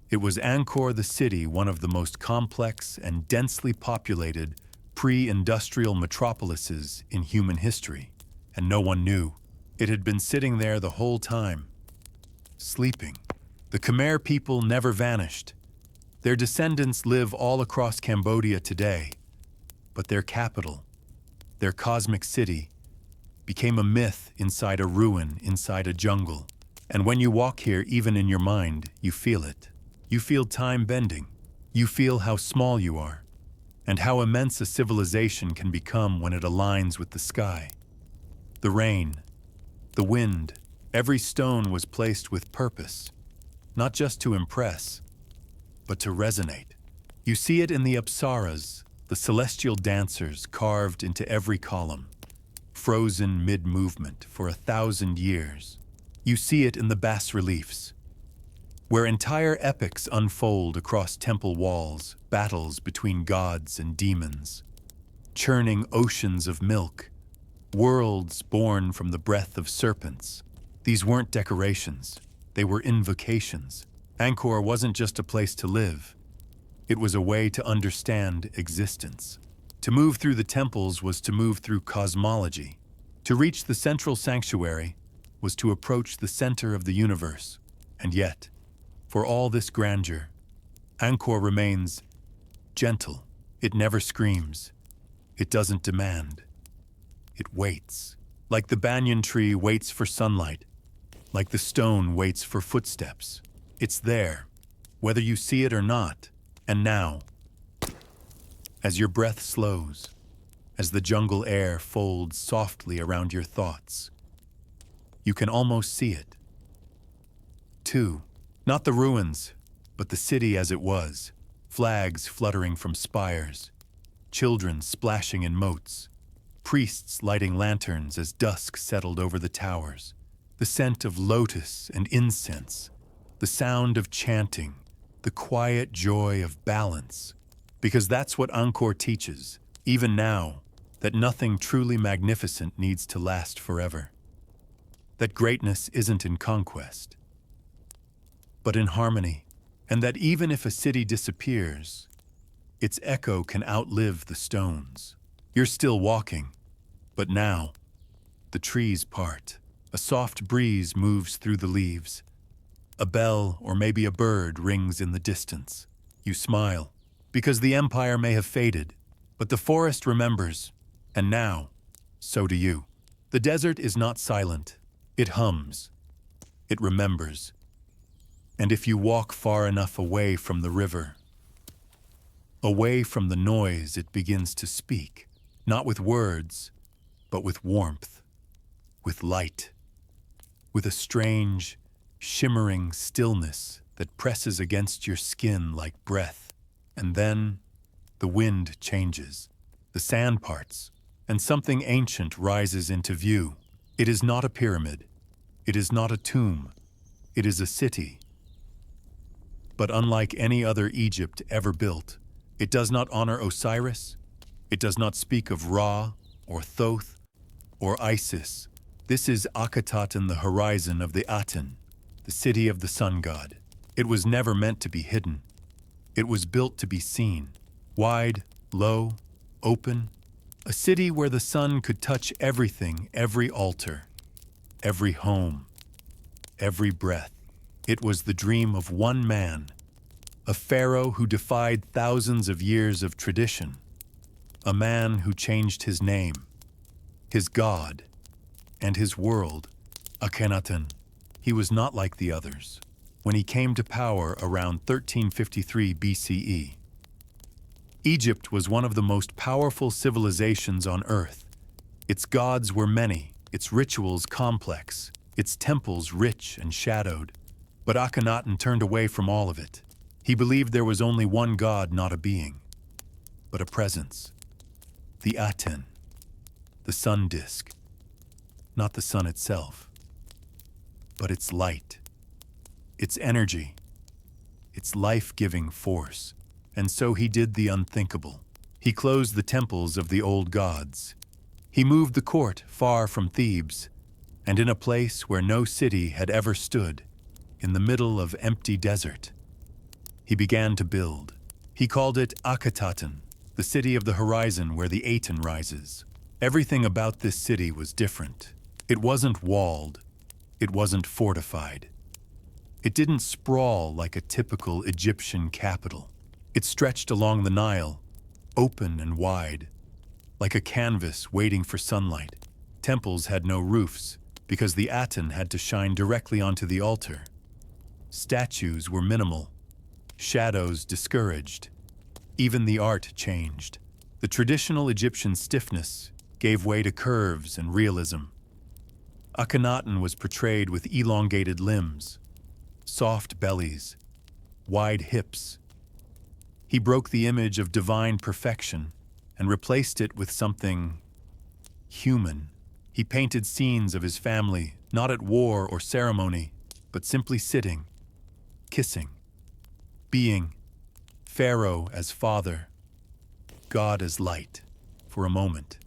It was Angkor the city, one of the most complex and densely populated pre-industrial metropolises in human history, and no one knew. It had been sitting there the whole time, sleeping. The Khmer people never vanished. Their descendants live all across Cambodia today, but their capital, their cosmic city, became a myth inside a ruin, inside a jungle. And when you walk here, even in your mind, you feel it. You feel time bending. You feel how small you are, and how immense a civilization can become when it aligns with the sky. The rain, the wind, every stone was placed with purpose, not just to impress, but to resonate. You see it in the apsaras, the celestial dancers carved into every column, frozen mid-movement for 1,000 years. You see it in the bas-reliefs, where entire epics unfold across temple walls, battles between gods and demons, churning oceans of milk, worlds born from the breath of serpents. These weren't decorations, they were invocations. Angkor wasn't just a place to live, it was a way to understand existence. To move through the temples was to move through cosmology. To reach the central sanctuary was to approach the center of the universe. And yet, for all this grandeur, Angkor remains gentle. It never screams. It doesn't demand. It waits. Like the banyan tree waits for sunlight, like the stone waits for footsteps. It's there, whether you see it or not. And now, as your breath slows, as the jungle air folds softly around your thoughts, you can almost see it. Too. Not the ruins, but the city as it was, flags fluttering from spires, children splashing in moats, priests lighting lanterns as dusk settled over the towers, the scent of lotus and incense, the sound of chanting, the quiet joy of balance. Because that's what Angkor teaches, even now, that nothing truly magnificent needs to last forever. That greatness isn't in conquest, but in harmony, and that even if a city disappears, its echo can outlive the stones. You're still walking, but now, the trees part. A soft breeze moves through the leaves. A bell or maybe a bird rings in the distance. You smile, because the empire may have faded, but the forest remembers, and now, so do you. The desert is not silent. It hums. It remembers. And if you walk far enough away from the river, away from the noise, it begins to speak, not with words, but with warmth, with light, with a strange, shimmering stillness that presses against your skin like breath. And then the wind changes, the sand parts, and something ancient rises into view. It is not a pyramid. It is not a tomb. It is a city. But unlike any other Egypt ever built, it does not honor Osiris. It does not speak of Ra or Thoth or Isis. This is Akhetaten, the horizon of the Aten, the city of the sun god. It was never meant to be hidden. It was built to be seen. Wide, low, open. A city where the sun could touch everything, every altar, every home, every breath. It was the dream of one man, a pharaoh who defied thousands of years of tradition, a man who changed his name, his god, and his world, Akhetaten. He was not like the others. When he came to power around 1353 BCE, Egypt was one of the most powerful civilizations on Earth. Its gods were many, its rituals complex, its temples rich and shadowed. But Akhetaten turned away from all of it. He believed there was only one god, not a being, but a presence. The Aten, the sun disk. Not the sun itself, but its light, its energy, its life-giving force. And so he did the unthinkable. He closed the temples of the old gods. He moved the court far from Thebes, and in a place where no city had ever stood, in the middle of empty desert, he began to build. He called it Akhetaten, the city of the horizon where the Aten rises. Everything about this city was different. It wasn't walled. It wasn't fortified. It didn't sprawl like a typical Egyptian capital. It stretched along the Nile, open and wide, like a canvas waiting for sunlight. Temples had no roofs because the Aten had to shine directly onto the altar. Statues were minimal, shadows discouraged. Even the art changed. The traditional Egyptian stiffness gave way to curves and realism. Akhenaten was portrayed with elongated limbs, soft bellies, wide hips. He broke the image of divine perfection and replaced it with something human. He painted scenes of his family, not at war or ceremony, but simply sitting, kissing, being Pharaoh as father, God as light. For a moment,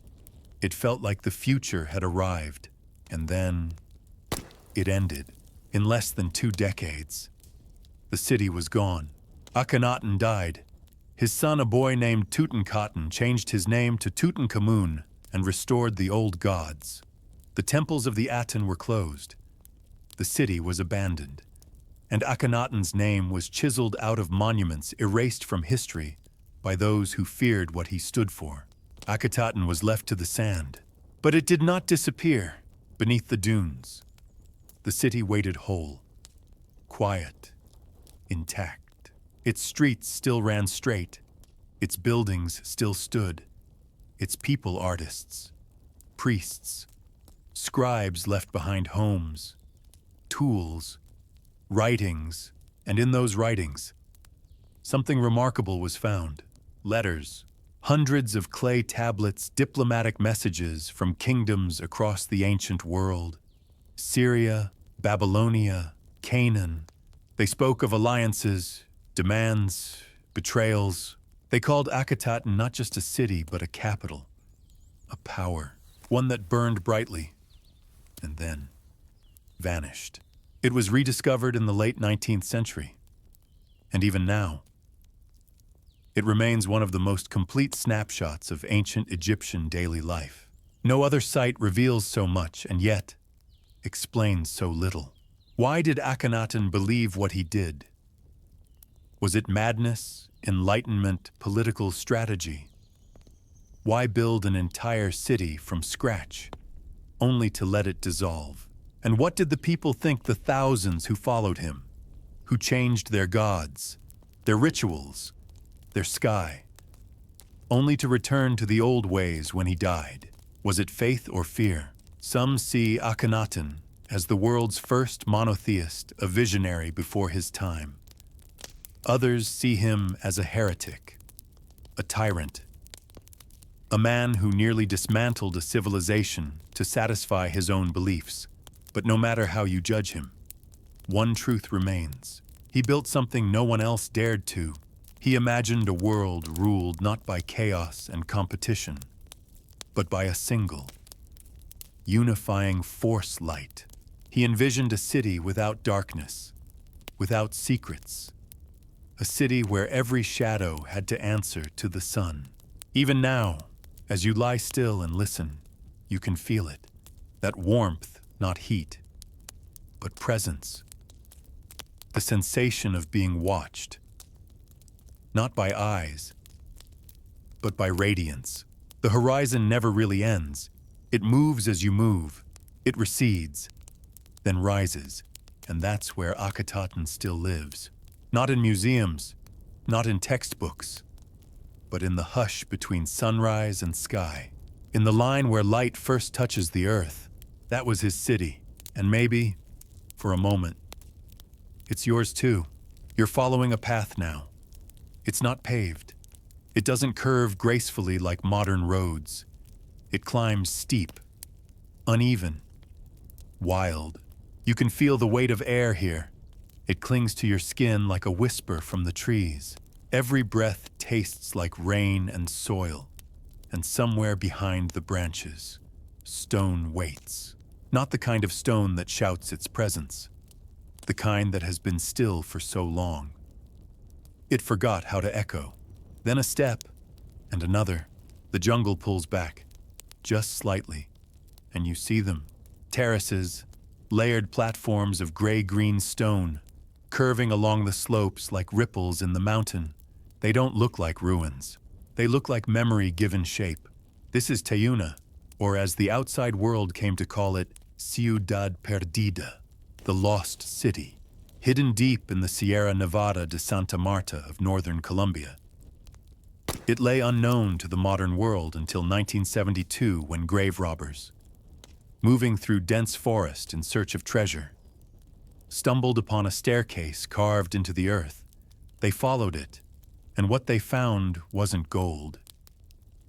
it felt like the future had arrived, and then it ended. In less than 2 decades, the city was gone. Akhenaten died. His son, a boy named Tutankhaten, changed his name to Tutankhamun and restored the old gods. The temples of the Aten were closed. The city was abandoned, and Akhenaten's name was chiseled out of monuments erased from history by those who feared what he stood for. Akhetaten was left to the sand, but it did not disappear beneath the dunes. The city waited whole, quiet, intact. Its streets still ran straight, its buildings still stood, its people artists, priests, scribes left behind homes, tools, writings, and in those writings, something remarkable was found. Letters, hundreds of clay tablets, diplomatic messages from kingdoms across the ancient world. Syria, Babylonia, Canaan. They spoke of alliances, demands, betrayals. They called Akhetaten not just a city, but a capital, a power, one that burned brightly and then vanished. It was rediscovered in the late 19th century, and even now, it remains one of the most complete snapshots of ancient Egyptian daily life. No other site reveals so much and yet explains so little. Why did Akhenaten believe what he did? Was it madness, enlightenment, political strategy? Why build an entire city from scratch, only to let it dissolve? And what did the people think, the thousands who followed him, who changed their gods, their rituals, their sky, only to return to the old ways when he died? Was it faith or fear? Some see Akhenaten as the world's first monotheist, a visionary before his time. Others see him as a heretic, a tyrant, a man who nearly dismantled a civilization to satisfy his own beliefs. But no matter how you judge him, one truth remains. He built something no one else dared to. He imagined a world ruled not by chaos and competition, but by a single, unifying force light. He envisioned a city without darkness, without secrets, a city where every shadow had to answer to the sun. Even now, as you lie still and listen, you can feel it, that warmth, not heat, but presence. The sensation of being watched, not by eyes, but by radiance. The horizon never really ends. It moves as you move. It recedes, then rises, and that's where Akhetaten still lives. Not in museums, not in textbooks, but in the hush between sunrise and sky, in the line where light first touches the earth. That was his city, and maybe, for a moment, it's yours too. You're following a path now. It's not paved. It doesn't curve gracefully like modern roads. It climbs steep, uneven, wild. You can feel the weight of air here, It clings to your skin like a whisper from the trees. Every breath tastes like rain and soil, and somewhere behind the branches, stone waits. Not the kind of stone that shouts its presence, the kind that has been still for so long. It forgot how to echo. Then a step, and another. The jungle pulls back, just slightly, and you see them. Terraces, layered platforms of gray-green stone, curving along the slopes like ripples in the mountain. They don't look like ruins. They look like memory given shape. This is Teyuna, or as the outside world came to call it, Ciudad Perdida, the lost city, hidden deep in the Sierra Nevada de Santa Marta of northern Colombia. It lay unknown to the modern world until 1972 when grave robbers, moving through dense forest in search of treasure, stumbled upon a staircase carved into the earth. They followed it, and what they found wasn't gold.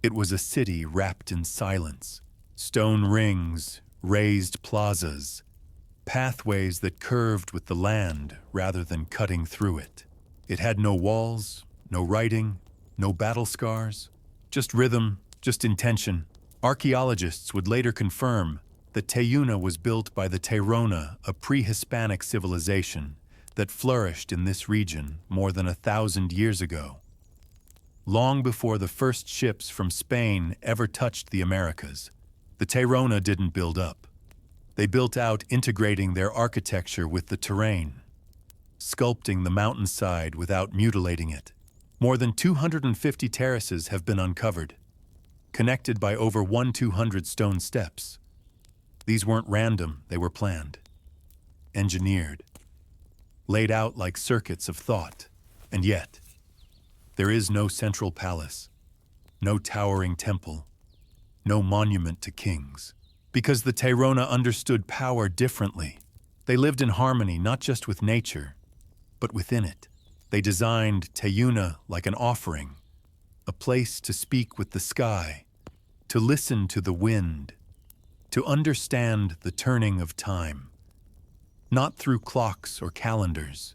It was a city wrapped in silence, stone rings, raised plazas, pathways that curved with the land rather than cutting through it. It had no walls, no writing, no battle scars, just rhythm, just intention. Archaeologists would later confirm that Teyuna was built by the Tayrona, a pre-Hispanic civilization that flourished in this region more than 1,000 years ago, long before the first ships from Spain ever touched the Americas. The Tayrona didn't build up. They built out, integrating their architecture with the terrain, sculpting the mountainside without mutilating it. More than 250 terraces have been uncovered, connected by over 1,200 stone steps. These weren't random, they were planned, engineered, laid out like circuits of thought. And yet, there is no central palace, no towering temple, no monument to kings. Because the Tayrona understood power differently. They lived in harmony not just with nature, but within it. They designed Teyuna like an offering, a place to speak with the sky, to listen to the wind, to understand the turning of time, not through clocks or calendars,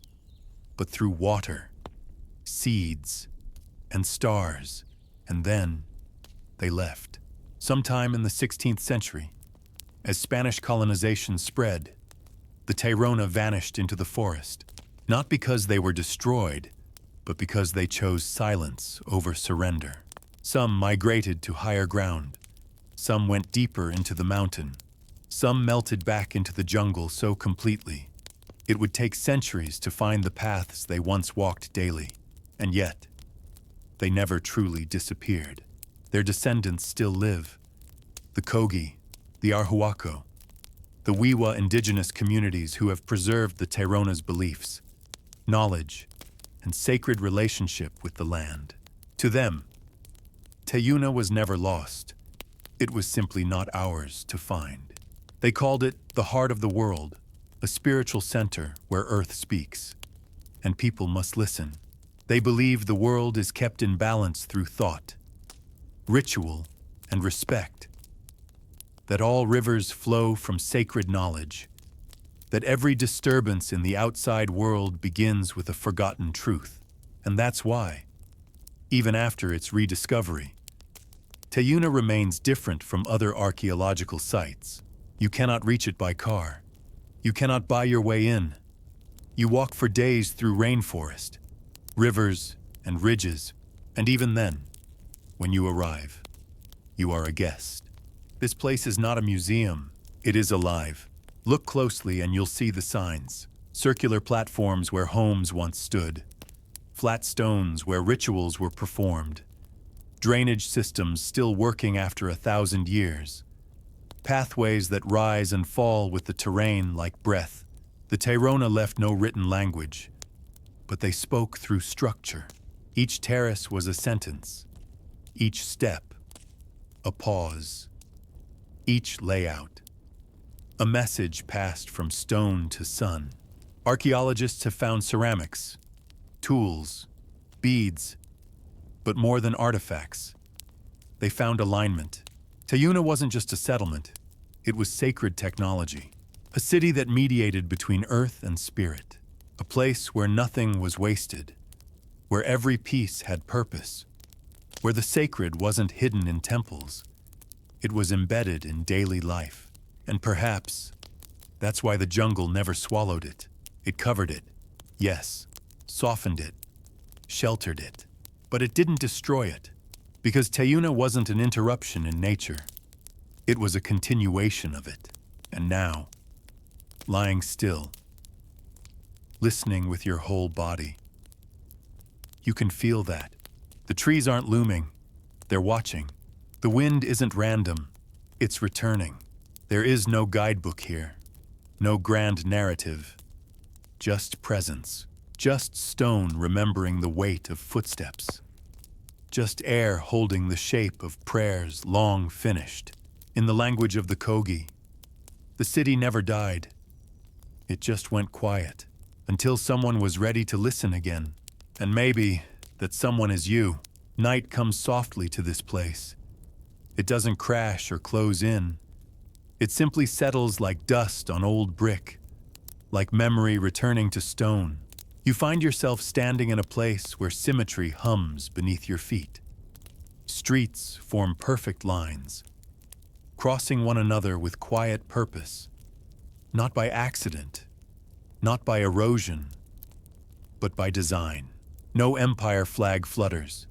but through water, seeds, and stars. And then they left. Sometime in the 16th century, as Spanish colonization spread, the Tayrona vanished into the forest, not because they were destroyed, but because they chose silence over surrender. Some migrated to higher ground. Some went deeper into the mountain. Some melted back into the jungle so completely, it would take centuries to find the paths they once walked daily. And yet, they never truly disappeared. Their descendants still live. The Kogi, the Arhuaco, the Wiwa indigenous communities who have preserved the Tayrona's beliefs, knowledge, and sacred relationship with the land. To them, Teyuna was never lost. It was simply not ours to find. They called it the heart of the world, a spiritual center where earth speaks, and people must listen. They believe the world is kept in balance through thought, ritual, and respect, that all rivers flow from sacred knowledge, that every disturbance in the outside world begins with a forgotten truth. And that's why, even after its rediscovery, Teyuna remains different from other archaeological sites. You cannot reach it by car. You cannot buy your way in. You walk for days through rainforest, rivers, and ridges, and even then, when you arrive, you are a guest. This place is not a museum, it is alive. Look closely and you'll see the signs. Circular platforms where homes once stood, flat stones where rituals were performed, drainage systems still working after 1,000 years, pathways that rise and fall with the terrain like breath. The Tayrona left no written language, but they spoke through structure. Each terrace was a sentence, each step a pause, each layout a message passed from stone to sun. Archaeologists have found ceramics, tools, beads, but more than artifacts, they found alignment. Teyuna wasn't just a settlement, it was sacred technology, a city that mediated between earth and spirit, A place where nothing was wasted, where every piece had purpose, where the sacred wasn't hidden in temples, it was embedded in daily life. And perhaps that's why the jungle never swallowed it. It covered it, yes, softened it, sheltered it, but it didn't destroy it, because Teyuna wasn't an interruption in nature. It was a continuation of it. And now, lying still, listening with your whole body, you can feel that. The trees aren't looming, they're watching. The wind isn't random, it's returning. There is no guidebook here, no grand narrative, just presence, just stone remembering the weight of footsteps, just air holding the shape of prayers long finished. In the language of the Kogi, the city never died. It just went quiet until someone was ready to listen again. And maybe that someone is you. Night comes softly to this place. It doesn't crash or close in. It simply settles like dust on old brick, like memory returning to stone. You find yourself standing in a place where symmetry hums beneath your feet. Streets form perfect lines, crossing one another with quiet purpose, not by accident, not by erosion, but by design. No empire flag flutters.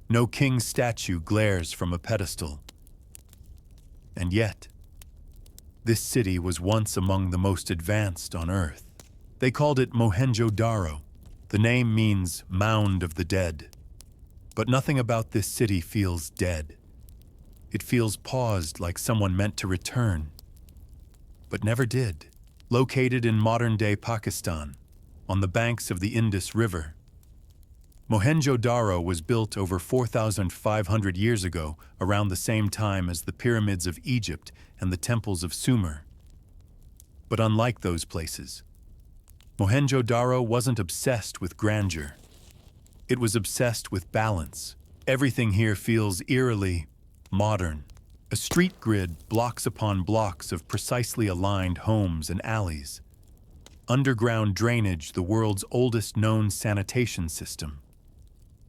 No king's statue glares from a pedestal. And yet, this city was once among the most advanced on Earth. They called it Mohenjo-Daro. The name means mound of the dead. But nothing about this city feels dead. It feels paused, like someone meant to return, but never did. Located in modern-day Pakistan, on the banks of the Indus River, Mohenjo-Daro was built over 4,500 years ago, around the same time as the pyramids of Egypt and the temples of Sumer. But unlike those places, Mohenjo-Daro wasn't obsessed with grandeur. It was obsessed with balance. Everything here feels eerily modern. A street grid, blocks upon blocks of precisely aligned homes and alleys. Underground drainage, the world's oldest known sanitation system.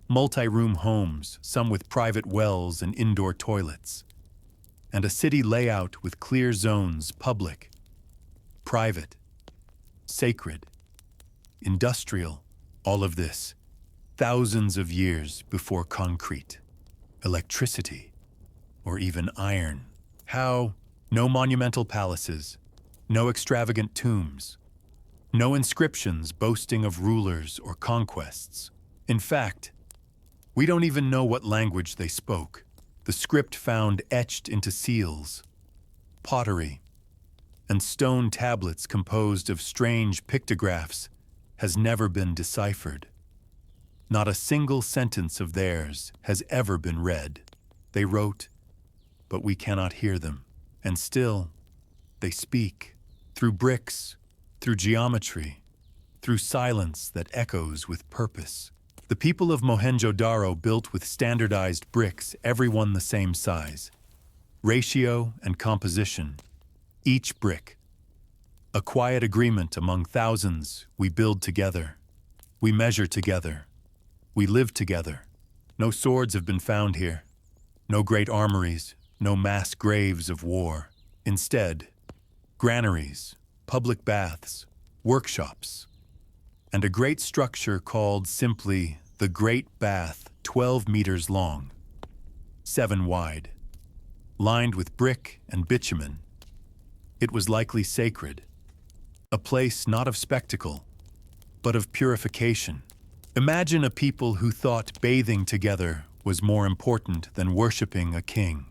Multi-room homes, some with private wells and indoor toilets. And a city layout with clear zones, public, private, sacred, industrial, all of this, thousands of years before concrete, electricity, or even iron. How? No monumental palaces, no extravagant tombs, no inscriptions boasting of rulers or conquests. In fact, we don't even know what language they spoke. The script found etched into seals, pottery, and stone tablets composed of strange pictographs has never been deciphered. Not a single sentence of theirs has ever been read. They wrote, but we cannot hear them. And still, they speak, through bricks, through geometry, through silence that echoes with purpose. The people of Mohenjo-Daro built with standardized bricks, every one the same size, ratio and composition, each brick. A quiet agreement among thousands. We build together, we measure together, we live together. No swords have been found here, no great armories, no mass graves of war. Instead, granaries, public baths, workshops, and a great structure called simply the Great Bath, 12 meters long, 7 wide, lined with brick and bitumen. It was likely sacred, a place not of spectacle, but of purification. Imagine a people who thought bathing together was more important than worshiping a king.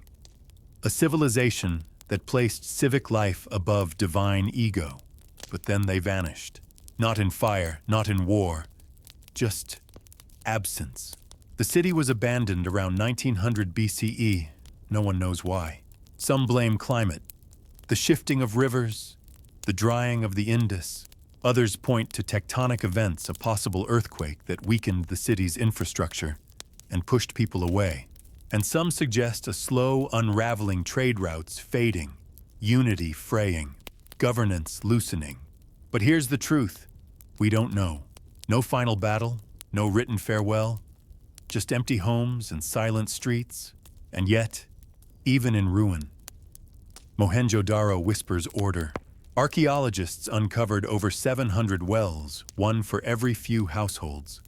A civilization that placed civic life above divine ego. But then they vanished. Not in fire, not in war, just absence. The city was abandoned around 1900 BCE. No one knows why. Some blame climate, the shifting of rivers, the drying of the Indus. Others point to tectonic events, a possible earthquake that weakened the city's infrastructure and pushed people away. And some suggest a slow unraveling, trade routes fading, unity fraying, governance loosening. But here's the truth. We don't know. No final battle, no written farewell, just empty homes and silent streets. And yet, even in ruin, Mohenjo-Daro whispers order. Archaeologists uncovered over 700 wells, one for every few households.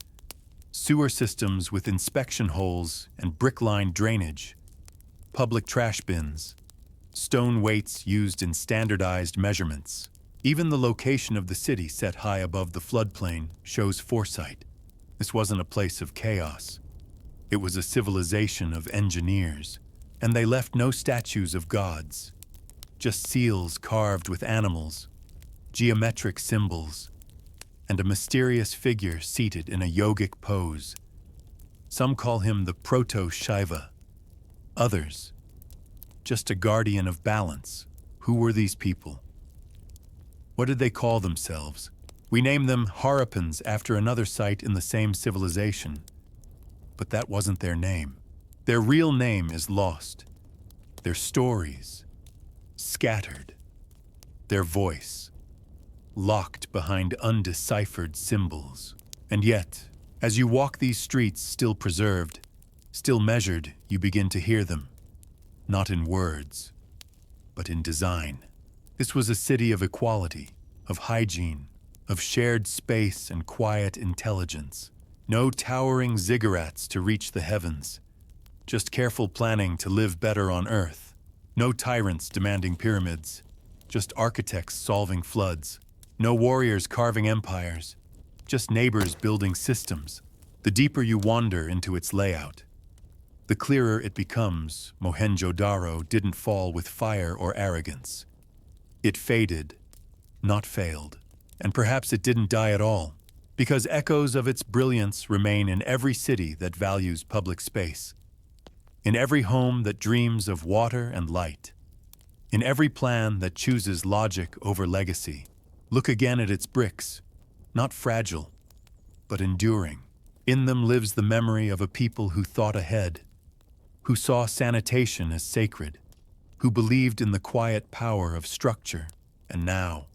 Sewer systems with inspection holes and brick-lined drainage. Public trash bins. Stone weights used in standardized measurements. Even the location of the city set high above the floodplain shows foresight. This wasn't a place of chaos. It was a civilization of engineers, and they left no statues of gods, just seals carved with animals, geometric symbols, and a mysterious figure seated in a yogic pose. Some call him the Proto-Shiva, others, just a guardian of balance. Who were these people? What did they call themselves? We name them Harappans after another site in the same civilization. But that wasn't their name. Their real name is lost. Their stories, scattered. Their voice, locked behind undeciphered symbols. And yet, as you walk these streets still preserved, still measured, you begin to hear them. Not in words, but in design. This was a city of equality, of hygiene, of shared space and quiet intelligence. No towering ziggurats to reach the heavens, just careful planning to live better on Earth. No tyrants demanding pyramids, just architects solving floods. No warriors carving empires, just neighbors building systems. The deeper you wander into its layout, the clearer it becomes. Mohenjo-Daro didn't fall with fire or arrogance. It faded, not failed. And perhaps it didn't die at all, because echoes of its brilliance remain in every city that values public space, in every home that dreams of water and light, in every plan that chooses logic over legacy. Look again at its bricks, not fragile, but enduring. In them lives the memory of a people who thought ahead, who saw sanitation as sacred, who believed in the quiet power of structure. And now,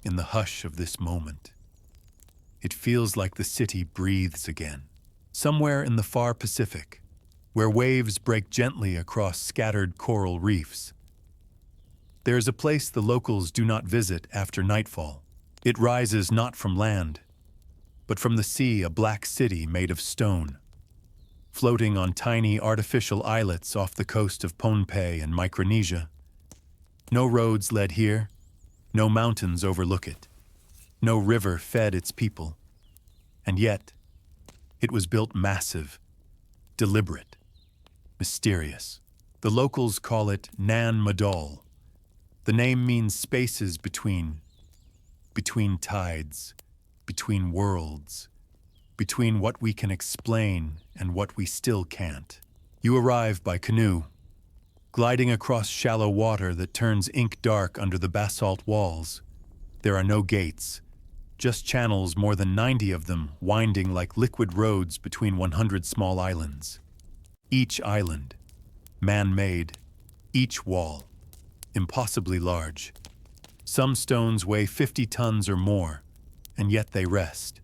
in the hush of this moment, it feels like the city breathes again. Somewhere in the far Pacific, where waves break gently across scattered coral reefs, there is a place the locals do not visit after nightfall. It rises not from land, but from the sea, a black city made of stone, floating on tiny artificial islets off the coast of Pohnpei and Micronesia. No roads led here, no mountains overlook it, no river fed its people. And yet, it was built massive, deliberate, mysterious. The locals call it Nan Madol. The name means spaces between tides, between worlds, between what we can explain and what we still can't. You arrive by canoe, gliding across shallow water that turns ink dark under the basalt walls. There are no gates, just channels, more than 90 of them, winding like liquid roads between 100 small islands. Each island, man-made, each wall, impossibly large. Some stones weigh 50 tons or more, and yet they rest,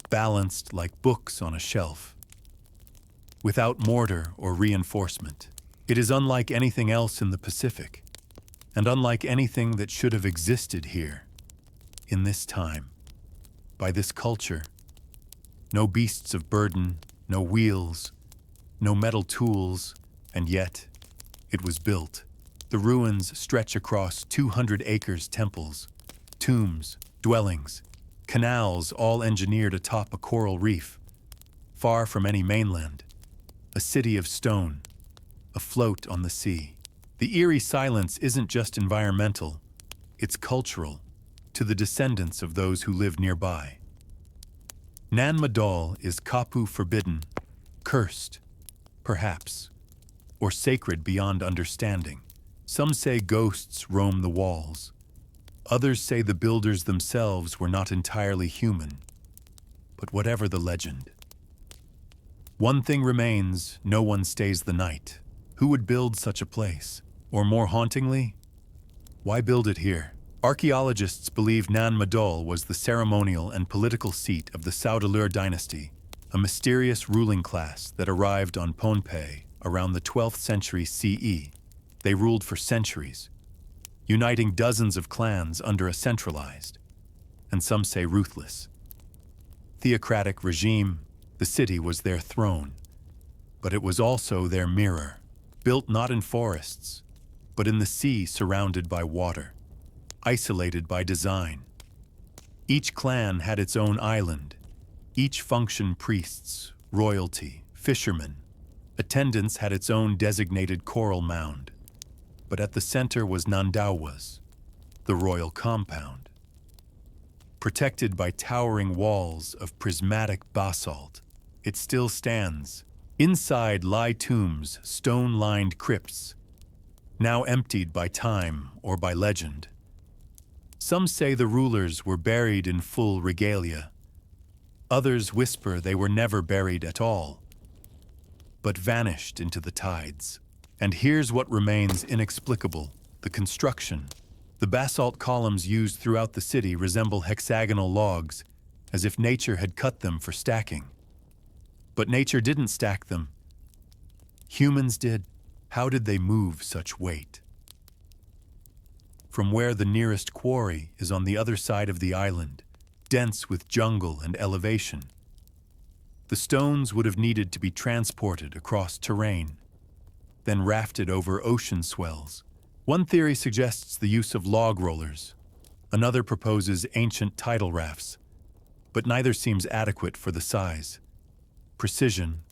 balanced like books on a shelf, without mortar or reinforcement. It is unlike anything else in the Pacific, and unlike anything that should have existed here, in this time, by this culture. No beasts of burden, no wheels, no metal tools, and yet it was built. The ruins stretch across 200 acres, temples, tombs, dwellings, canals, all engineered atop a coral reef, far from any mainland. A city of stone, afloat on the sea. The eerie silence isn't just environmental, it's cultural, to the descendants of those who live nearby. Nan Madol is kapu forbidden, cursed, perhaps, or sacred beyond understanding. Some say ghosts roam the walls. Others say the builders themselves were not entirely human. But whatever the legend, one thing remains: no one stays the night. Who would build such a place? Or more hauntingly, why build it here? Archaeologists believe Nan Madol was the ceremonial and political seat of the Saudeleur dynasty, a mysterious ruling class that arrived on Pohnpei around the 12th century CE. They ruled for centuries, uniting dozens of clans under a centralized, and some say ruthless, theocratic regime. The city was their throne, but it was also their mirror, built not in forests, but in the sea surrounded by water, isolated by design. Each clan had its own island, each functioned priests, royalty, fishermen. Attendants had its own designated coral mound, but at the center was Nandawas, the royal compound. Protected by towering walls of prismatic basalt, it still stands. Inside lie tombs, stone-lined crypts, now emptied by time or by legend. Some say the rulers were buried in full regalia. Others whisper they were never buried at all, but vanished into the tides. And here's what remains inexplicable: the construction. The basalt columns used throughout the city resemble hexagonal logs, as if nature had cut them for stacking. But nature didn't stack them. Humans did. How did they move such weight? From where the nearest quarry is on the other side of the island, dense with jungle and elevation, the stones would have needed to be transported across terrain, then rafted over ocean swells. One theory suggests the use of log rollers. Another proposes ancient tidal rafts, but neither seems adequate for the size, precision,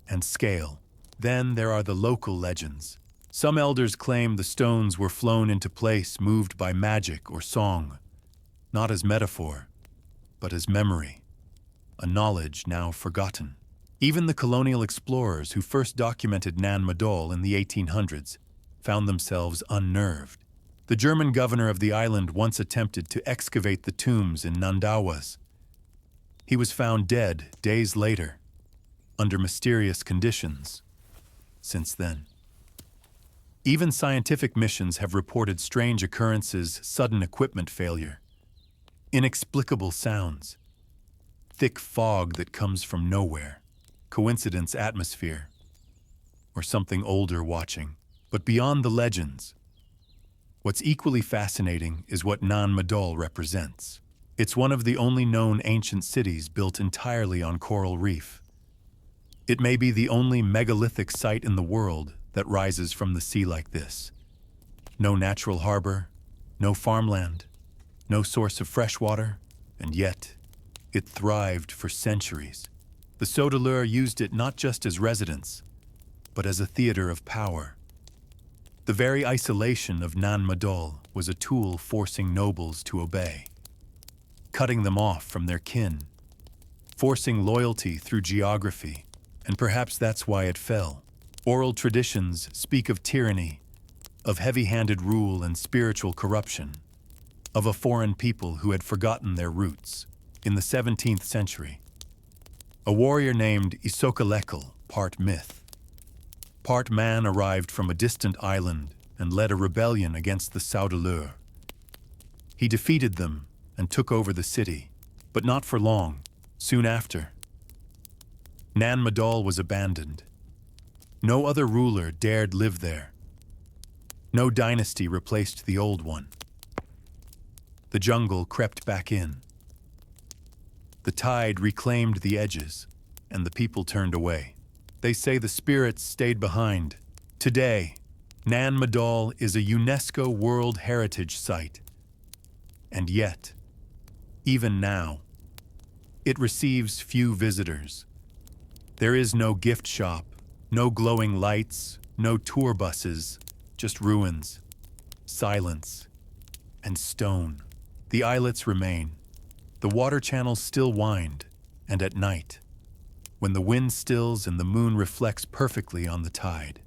and scale. Then there are the local legends. Some elders claim the stones were flown into place moved by magic or song, not as metaphor, but as memory, a knowledge now forgotten. Even the colonial explorers who first documented Nan Madol in the 1800s found themselves unnerved. The German governor of the island once attempted to excavate the tombs in Nandawas. He was found dead days later, under mysterious conditions. Since then, even scientific missions have reported strange occurrences: sudden equipment failure, inexplicable sounds, thick fog that comes from nowhere, coincidence atmosphere, or something older watching. But beyond the legends, what's equally fascinating is what Nan Madol represents. It's one of the only known ancient cities built entirely on coral reef. It may be the only megalithic site in the world that rises from the sea like this. No natural harbor, no farmland, no source of fresh water, and yet it thrived for centuries. The Saudeleur used it not just as residence, but as a theater of power. The very isolation of Nan Madol was a tool forcing nobles to obey, cutting them off from their kin, forcing loyalty through geography, and perhaps that's why it fell. Oral traditions speak of tyranny, of heavy-handed rule and spiritual corruption, of a foreign people who had forgotten their roots. In the 17th century, a warrior named Isokalekal, part myth, part man, arrived from a distant island and led a rebellion against the Saudeleur. He defeated them and took over the city, but not for long. Soon after, Nan Madol was abandoned. No other ruler dared live there. No dynasty replaced the old one. The jungle crept back in. The tide reclaimed the edges, and the people turned away. They say the spirits stayed behind. Today, Nan Madol is a UNESCO World Heritage Site. And yet, even now, it receives few visitors. There is no gift shop, no glowing lights, no tour buses, just ruins, silence, and stone. The islets remain. The water channels still wind, and at night, when the wind stills and the moon reflects perfectly on the tide,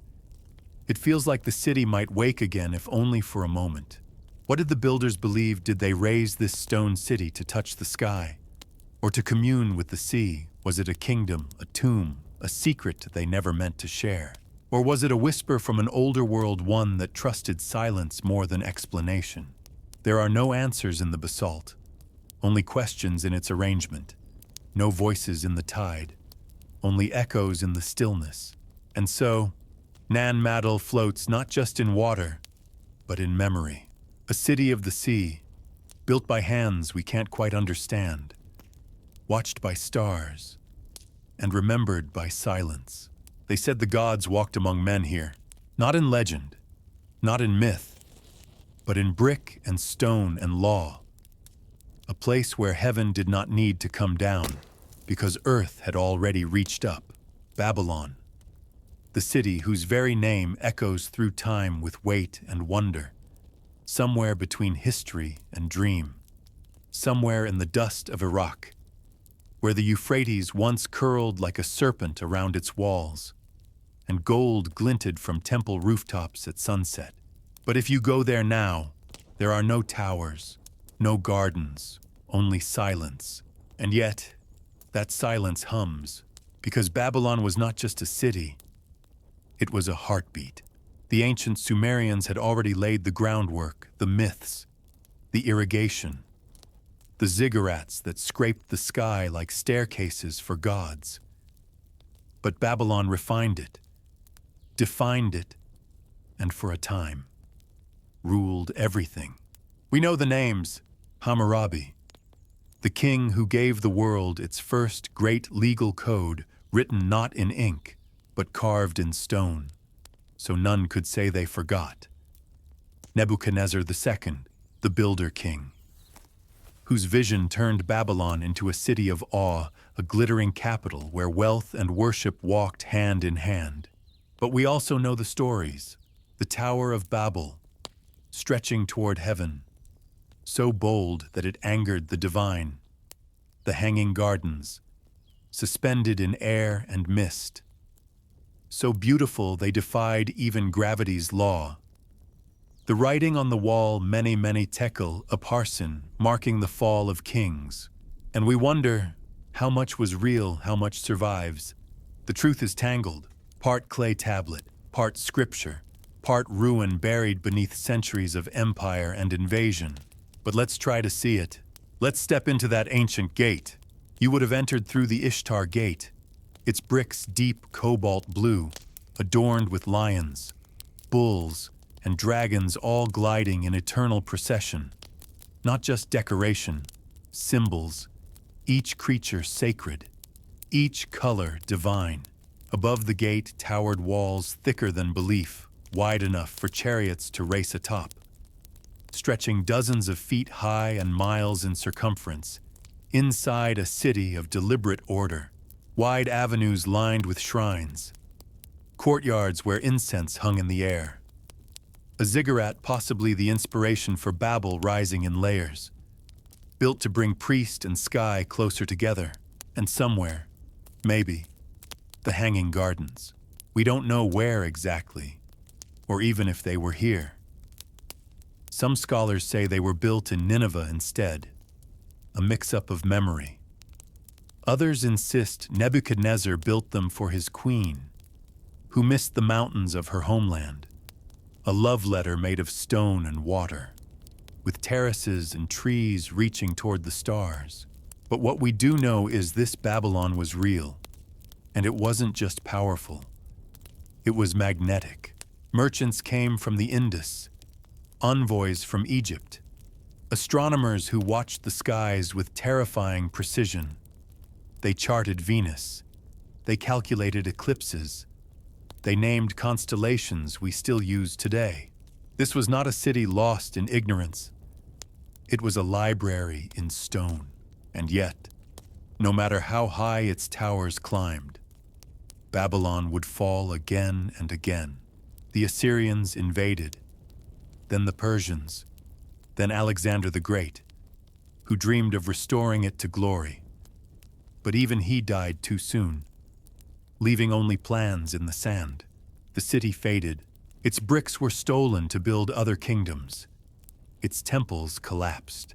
it feels like the city might wake again, if only for a moment. What did the builders believe? Did they raise this stone city to touch the sky, or to commune with the sea? Was it a kingdom, a tomb, a secret they never meant to share? Or was it a whisper from an older world, one that trusted silence more than explanation? There are no answers in the basalt, only questions in its arrangement, no voices in the tide, only echoes in the stillness. And so, Nan Madol floats not just in water, but in memory. A city of the sea, built by hands we can't quite understand, watched by stars, and remembered by silence. They said the gods walked among men here, not in legend, not in myth, but in brick and stone and law. A place where heaven did not need to come down, because earth had already reached up. Babylon, the city whose very name echoes through time with weight and wonder, somewhere between history and dream, somewhere in the dust of Iraq, where the Euphrates once curled like a serpent around its walls, and gold glinted from temple rooftops at sunset. But if you go there now, there are no towers, no gardens, only silence. And yet, that silence hums, because Babylon was not just a city, it was a heartbeat. The ancient Sumerians had already laid the groundwork, the myths, the irrigation, the ziggurats that scraped the sky like staircases for gods. But Babylon refined it, defined it, and for a time, ruled everything. We know the names: Hammurabi, the king who gave the world its first great legal code, written not in ink, but carved in stone, so none could say they forgot. Nebuchadnezzar II, the builder king, whose vision turned Babylon into a city of awe, a glittering capital where wealth and worship walked hand in hand. But we also know the stories: the Tower of Babel, stretching toward heaven, so bold that it angered the divine; the hanging gardens, suspended in air and mist, so beautiful they defied even gravity's law; the writing on the wall, Mene Mene Tekel Upharsin, marking the fall of kings. And we wonder, how much was real, how much survives? The truth is tangled, part clay tablet, part scripture, part ruin buried beneath centuries of empire and invasion. But let's try to see it. Let's step into that ancient gate. You would have entered through the Ishtar Gate, its bricks deep cobalt blue, adorned with lions, bulls, and dragons all gliding in eternal procession. Not just decoration, symbols, each creature sacred, each color divine. Above the gate towered walls thicker than belief, wide enough for chariots to race atop, stretching dozens of feet high and miles in circumference. Inside, a city of deliberate order, wide avenues lined with shrines, courtyards where incense hung in the air. A ziggurat, possibly the inspiration for Babel, rising in layers, built to bring priest and sky closer together. And somewhere, maybe, the hanging gardens. We don't know where exactly, or even if they were here. Some scholars say they were built in Nineveh instead, a mix-up of memory. Others insist Nebuchadnezzar built them for his queen, who missed the mountains of her homeland. A love letter made of stone and water, with terraces and trees reaching toward the stars. But what we do know is this Babylon was real, and it wasn't just powerful. It was magnetic. Merchants came from the Indus, envoys from Egypt, astronomers who watched the skies with terrifying precision. They charted Venus, they calculated eclipses, they named constellations we still use today. This was not a city lost in ignorance. It was a library in stone. And yet, no matter how high its towers climbed, Babylon would fall again and again. The Assyrians invaded, then the Persians, then Alexander the Great, who dreamed of restoring it to glory. But even he died too soon, leaving only plans in the sand. The city faded. Its bricks were stolen to build other kingdoms. Its temples collapsed.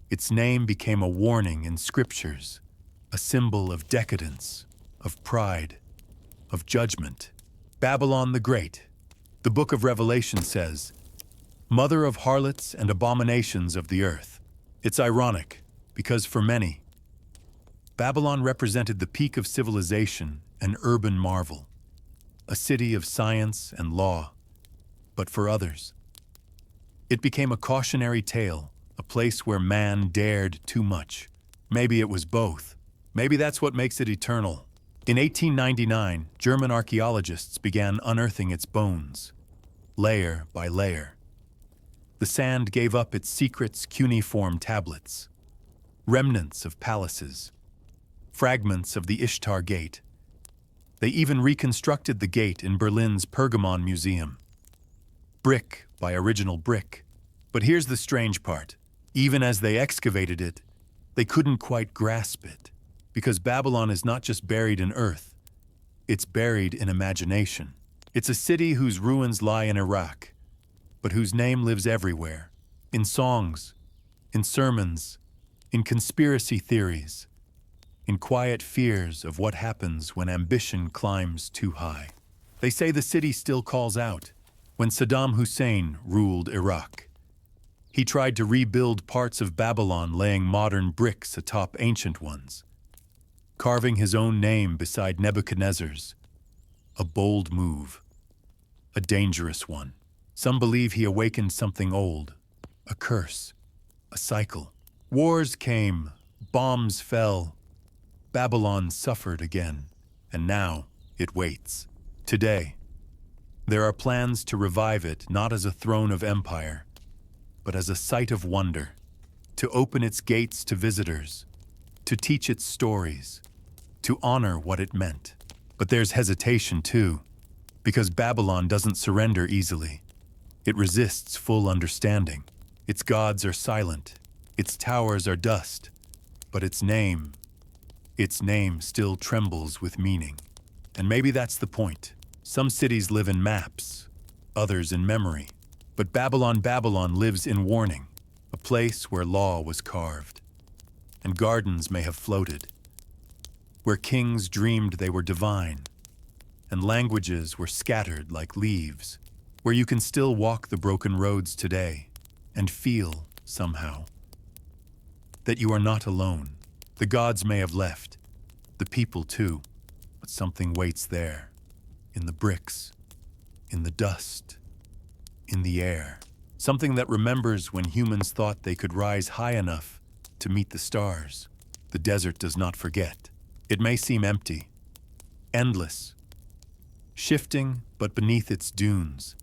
Its name became a warning in scriptures, a symbol of decadence, of pride, of judgment. Babylon the Great. The book of Revelation says, mother of harlots and abominations of the earth. It's ironic, because for many, Babylon represented the peak of civilization, an urban marvel, a city of science and law. But for others, it became a cautionary tale, a place where man dared too much. Maybe it was both. Maybe that's what makes it eternal. In 1899, German archaeologists began unearthing its bones, layer by layer. The sand gave up its secrets, cuneiform tablets, remnants of palaces, fragments of the Ishtar Gate. They even reconstructed the gate in Berlin's Pergamon Museum, brick by original brick. But here's the strange part. Even as they excavated it, they couldn't quite grasp it, because Babylon is not just buried in earth, it's buried in imagination. It's a city whose ruins lie in Iraq, but whose name lives everywhere, in songs, in sermons, in conspiracy theories, in quiet fears of what happens when ambition climbs too high. They say the city still calls out. When Saddam Hussein ruled Iraq, he tried to rebuild parts of Babylon, laying modern bricks atop ancient ones, carving his own name beside Nebuchadnezzar's. A bold move, a dangerous one. Some believe he awakened something old, a curse, a cycle. Wars came, bombs fell, Babylon suffered again, and now it waits. Today, there are plans to revive it not as a throne of empire, but as a site of wonder, to open its gates to visitors, to teach its stories, to honor what it meant. But there's hesitation too, because Babylon doesn't surrender easily. It resists full understanding. Its gods are silent, its towers are dust, but its name still trembles with meaning. And maybe that's the point. Some cities live in maps, others in memory. But Babylon lives in warning, a place where law was carved, and gardens may have floated, where kings dreamed they were divine, and languages were scattered like leaves, where you can still walk the broken roads today and feel, somehow, that you are not alone. The gods may have left, the people too, but something waits there, in the bricks, in the dust, in the air. Something that remembers when humans thought they could rise high enough to meet the stars. The desert does not forget. It may seem empty, endless, shifting, but beneath its dunes,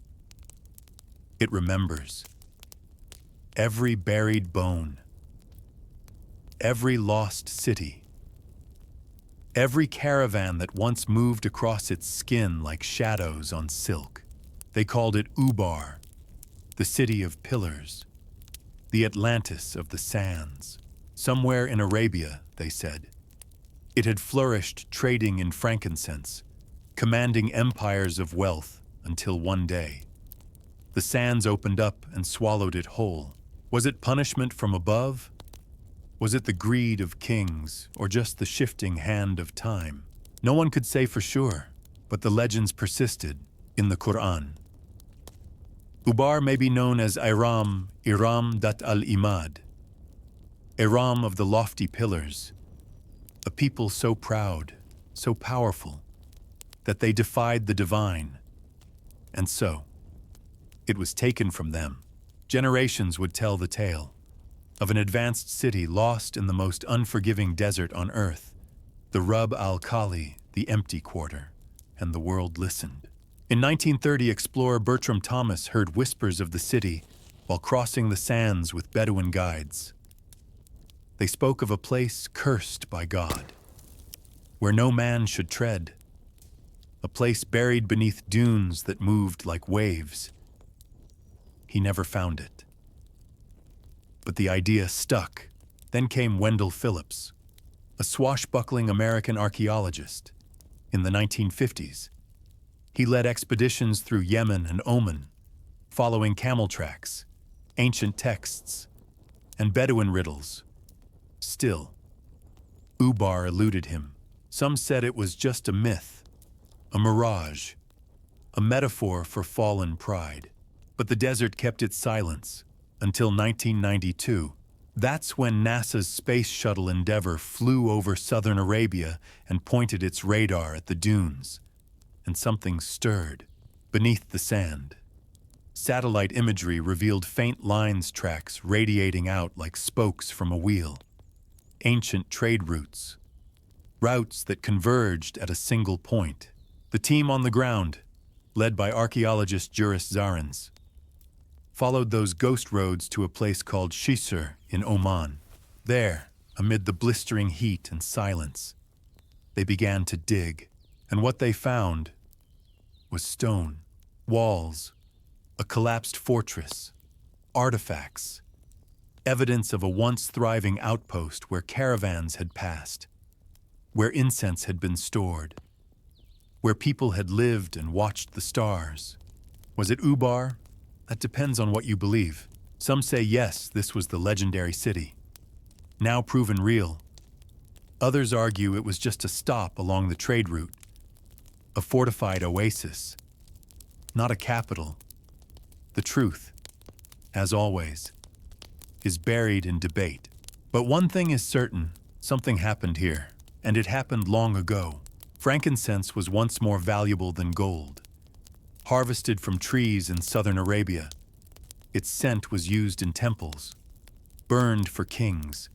it remembers. Every buried bone, every lost city, every caravan that once moved across its skin like shadows on silk. They called it Ubar, the city of pillars, the Atlantis of the sands. Somewhere in Arabia, they said. It had flourished trading in frankincense, commanding empires of wealth until one day, the sands opened up and swallowed it whole. Was it punishment from above? Was it the greed of kings, or just the shifting hand of time? No one could say for sure, but the legends persisted in the Quran. Ubar may be known as Iram Dat al-Imad, Iram of the lofty pillars, a people so proud, so powerful, that they defied the divine. And so, it was taken from them. Generations would tell the tale of an advanced city lost in the most unforgiving desert on earth, the Rub al-Khali, the empty quarter, and the world listened. In 1930, explorer Bertram Thomas heard whispers of the city while crossing the sands with Bedouin guides. They spoke of a place cursed by God, where no man should tread, a place buried beneath dunes that moved like waves. He never found it. But the idea stuck. Then came Wendell Phillips, a swashbuckling American archaeologist. In the 1950s, he led expeditions through Yemen and Oman, following camel tracks, ancient texts, and Bedouin riddles. Still, Ubar eluded him. Some said it was just a myth, a mirage, a metaphor for fallen pride. But the desert kept its silence until 1992. That's when NASA's Space Shuttle Endeavour flew over southern Arabia and pointed its radar at the dunes. And something stirred beneath the sand. Satellite imagery revealed faint lines tracks radiating out like spokes from a wheel. Ancient trade routes. Routes that converged at a single point. The team on the ground, led by archaeologist Juris Zarins, followed those ghost roads to a place called Shisur in Oman. There, amid the blistering heat and silence, they began to dig, and what they found was stone, walls, a collapsed fortress, artifacts, evidence of a once thriving outpost where caravans had passed, where incense had been stored, where people had lived and watched the stars. Was it Ubar? That depends on what you believe. Some say yes, this was the legendary city, now proven real. Others argue it was just a stop along the trade route, a fortified oasis, not a capital. The truth, as always, is buried in debate. But one thing is certain, something happened here, and it happened long ago. Frankincense was once more valuable than gold. Harvested from trees in southern Arabia, its scent was used in temples, burned for kings,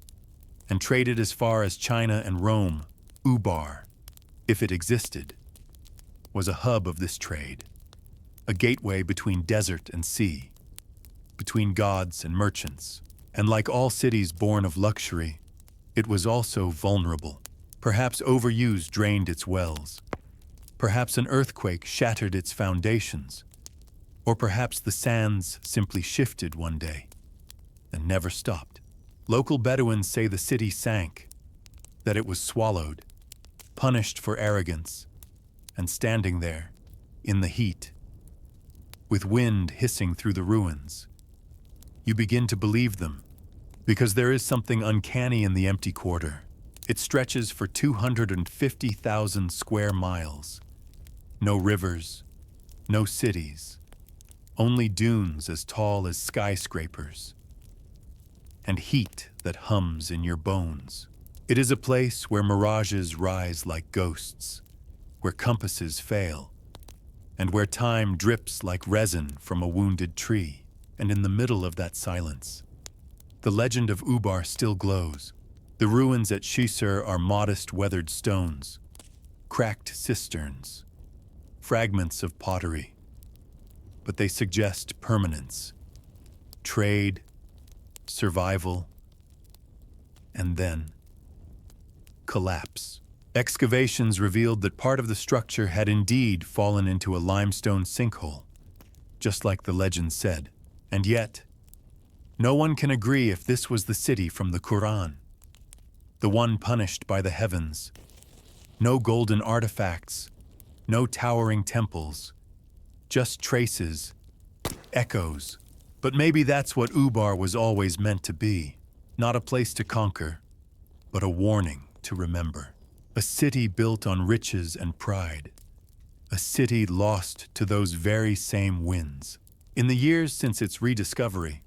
and traded as far as China and Rome. Ubar, if it existed, was a hub of this trade, a gateway between desert and sea, between gods and merchants. And like all cities born of luxury, it was also vulnerable. Perhaps overuse drained its wells. Perhaps an earthquake shattered its foundations. Or perhaps the sands simply shifted one day and never stopped. Local Bedouins say the city sank, that it was swallowed, punished for arrogance, and standing there, in the heat, with wind hissing through the ruins. You begin to believe them, because there is something uncanny in the empty quarter. It stretches for 250,000 square miles. No rivers, no cities, only dunes as tall as skyscrapers, and heat that hums in your bones. It is a place where mirages rise like ghosts, where compasses fail, and where time drips like resin from a wounded tree. And in the middle of that silence, the legend of Ubar still glows. The ruins at Shisur are modest weathered stones, cracked cisterns, fragments of pottery, but they suggest permanence, trade, survival, and then collapse. Excavations revealed that part of the structure had indeed fallen into a limestone sinkhole, just like the legend said. And yet, no one can agree if this was the city from the Quran, the one punished by the heavens. No golden artifacts, no towering temples, just traces, echoes. But maybe that's what Ubar was always meant to be. Not a place to conquer, but a warning to remember. A city built on riches and pride. A city lost to those very same winds. In the years since its rediscovery,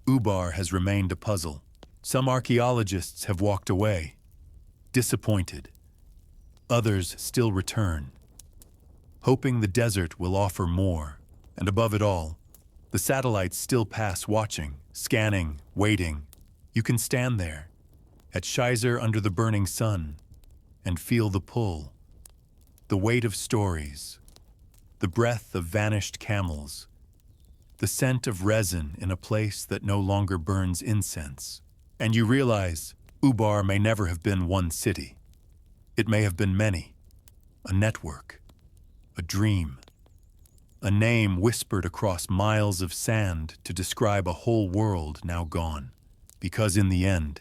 Ubar has remained a puzzle. Some archaeologists have walked away, disappointed. Others still return, hoping the desert will offer more. And above it all, the satellites still pass watching, scanning, waiting. You can stand there, at Shisur under the burning sun, and feel the pull, the weight of stories, the breath of vanished camels, the scent of resin in a place that no longer burns incense. And you realize Ubar may never have been one city. It may have been many, a network, a dream, a name whispered across miles of sand to describe a whole world now gone. Because in the end,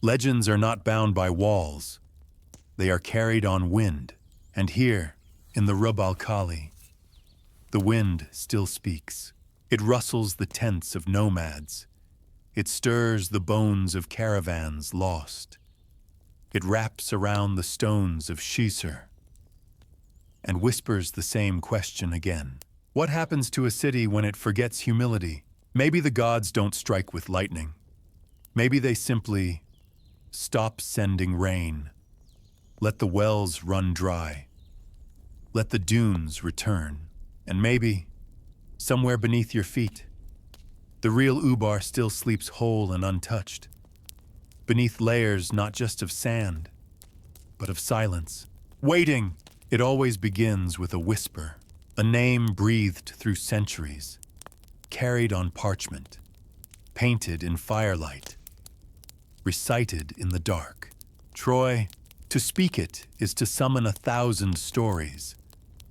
legends are not bound by walls. They are carried on wind. And here, in the Rub al-Khali, the wind still speaks. It rustles the tents of nomads. It stirs the bones of caravans lost. It wraps around the stones of Shisur and whispers the same question again. What happens to a city when it forgets humility? Maybe the gods don't strike with lightning. Maybe they simply stop sending rain. Let the wells run dry. Let the dunes return. And maybe, somewhere beneath your feet, the real Ubar still sleeps whole and untouched, beneath layers not just of sand, but of silence. Waiting! It always begins with a whisper, a name breathed through centuries, carried on parchment, painted in firelight, recited in the dark. Troy, to speak it is to summon 1,000 stories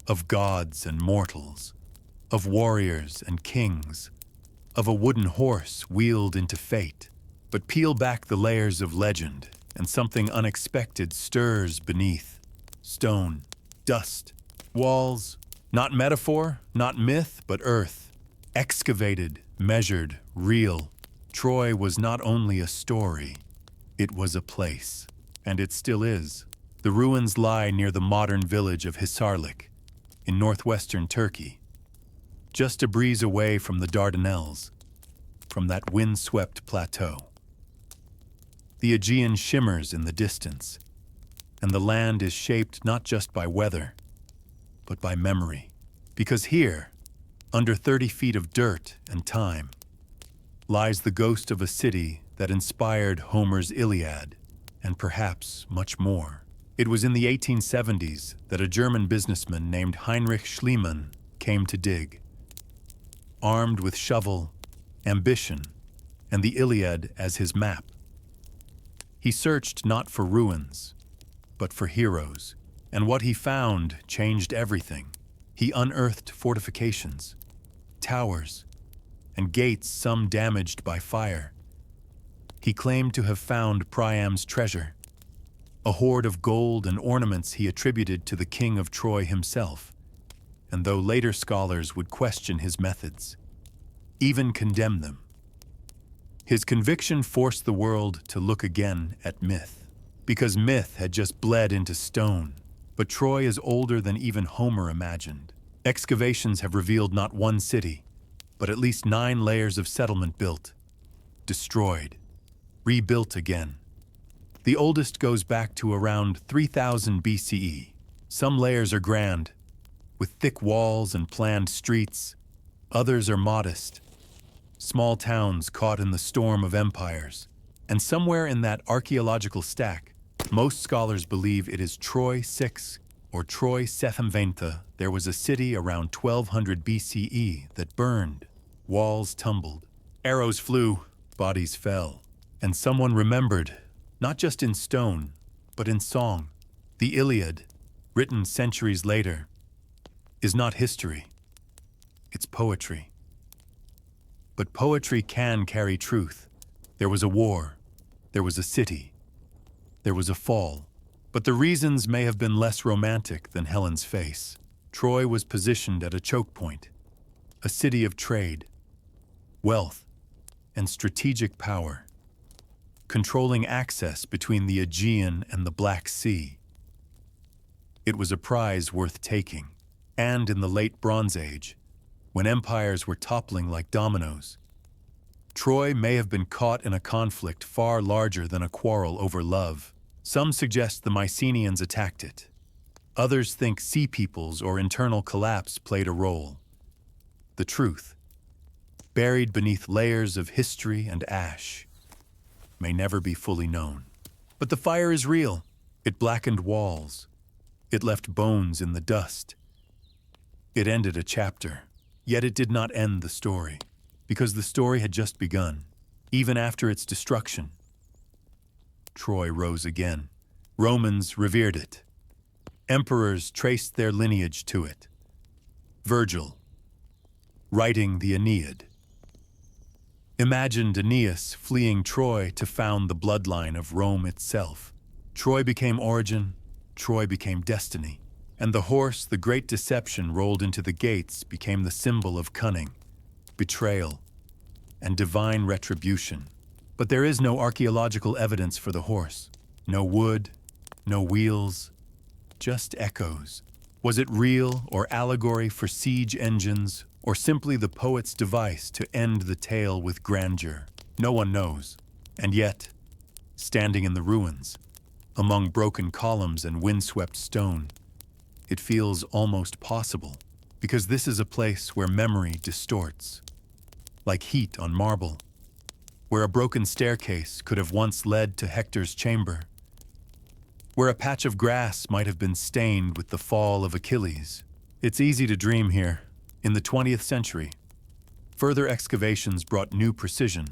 of gods and mortals, of warriors and kings, of a wooden horse wheeled into fate. But peel back the layers of legend, and something unexpected stirs beneath. Stone, dust, walls, not metaphor, not myth, but earth. Excavated, measured, real. Troy was not only a story, it was a place. And it still is. The ruins lie near the modern village of Hisarlik, in northwestern Turkey, just a breeze away from the Dardanelles, from that wind-swept plateau. The Aegean shimmers in the distance, and the land is shaped not just by weather, but by memory. Because here, under 30 feet of dirt and time, lies the ghost of a city that inspired Homer's Iliad, and perhaps much more. It was in the 1870s that a German businessman named Heinrich Schliemann came to dig. Armed with shovel, ambition, and the Iliad as his map. He searched not for ruins, but for heroes, and what he found changed everything. He unearthed fortifications, towers, and gates, some damaged by fire. He claimed to have found Priam's treasure, a hoard of gold and ornaments he attributed to the king of Troy himself, and though later scholars would question his methods, even condemn them, his conviction forced the world to look again at myth, because myth had just bled into stone. But Troy is older than even Homer imagined. Excavations have revealed not one city, but at least 9 layers of settlement built, destroyed, rebuilt again. The oldest goes back to around 3000 BCE. Some layers are grand, with thick walls and planned streets. Others are modest, small towns caught in the storm of empires. And somewhere in that archaeological stack, most scholars believe it is Troy 6 or Troy 720. There was a city around 1200 BCE that burned. Walls tumbled, arrows flew, bodies fell. And someone remembered, not just in stone, but in song. The Iliad, written centuries later, is not history. It's poetry. But poetry can carry truth. There was a war. There was a city. There was a fall. But the reasons may have been less romantic than Helen's face. Troy was positioned at a choke point, a city of trade, wealth, and strategic power, controlling access between the Aegean and the Black Sea. It was a prize worth taking. And in the late Bronze Age, when empires were toppling like dominoes, Troy may have been caught in a conflict far larger than a quarrel over love. Some suggest the Mycenaeans attacked it. Others think sea peoples or internal collapse played a role. The truth, buried beneath layers of history and ash, may never be fully known. But the fire is real. It blackened walls. It left bones in the dust. It ended a chapter, yet it did not end the story, because the story had just begun. Even after its destruction, Troy rose again. Romans revered it. Emperors traced their lineage to it. Virgil, writing the Aeneid, imagined Aeneas fleeing Troy to found the bloodline of Rome itself. Troy became origin, Troy became destiny. And the horse, the great deception rolled into the gates, became the symbol of cunning, betrayal, and divine retribution. But there is no archaeological evidence for the horse. No wood, no wheels, just echoes. Was it real or allegory for siege engines, or simply the poet's device to end the tale with grandeur? No one knows. And yet, standing in the ruins, among broken columns and windswept stone, it feels almost possible, because this is a place where memory distorts, like heat on marble, where a broken staircase could have once led to Hector's chamber, where a patch of grass might have been stained with the fall of Achilles. It's easy to dream here. In the 20th century, further excavations brought new precision.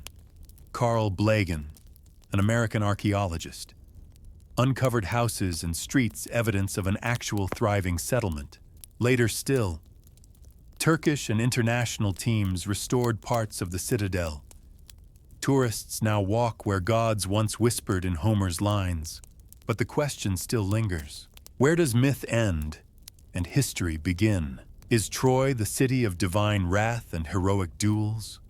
Carl Blagan, an American archaeologist, uncovered houses and streets, evidence of an actual thriving settlement. Later still, Turkish and international teams restored parts of the citadel. Tourists now walk where gods once whispered in Homer's lines. But the question still lingers. Where does myth end and history begin? Is Troy the city of divine wrath and heroic duels?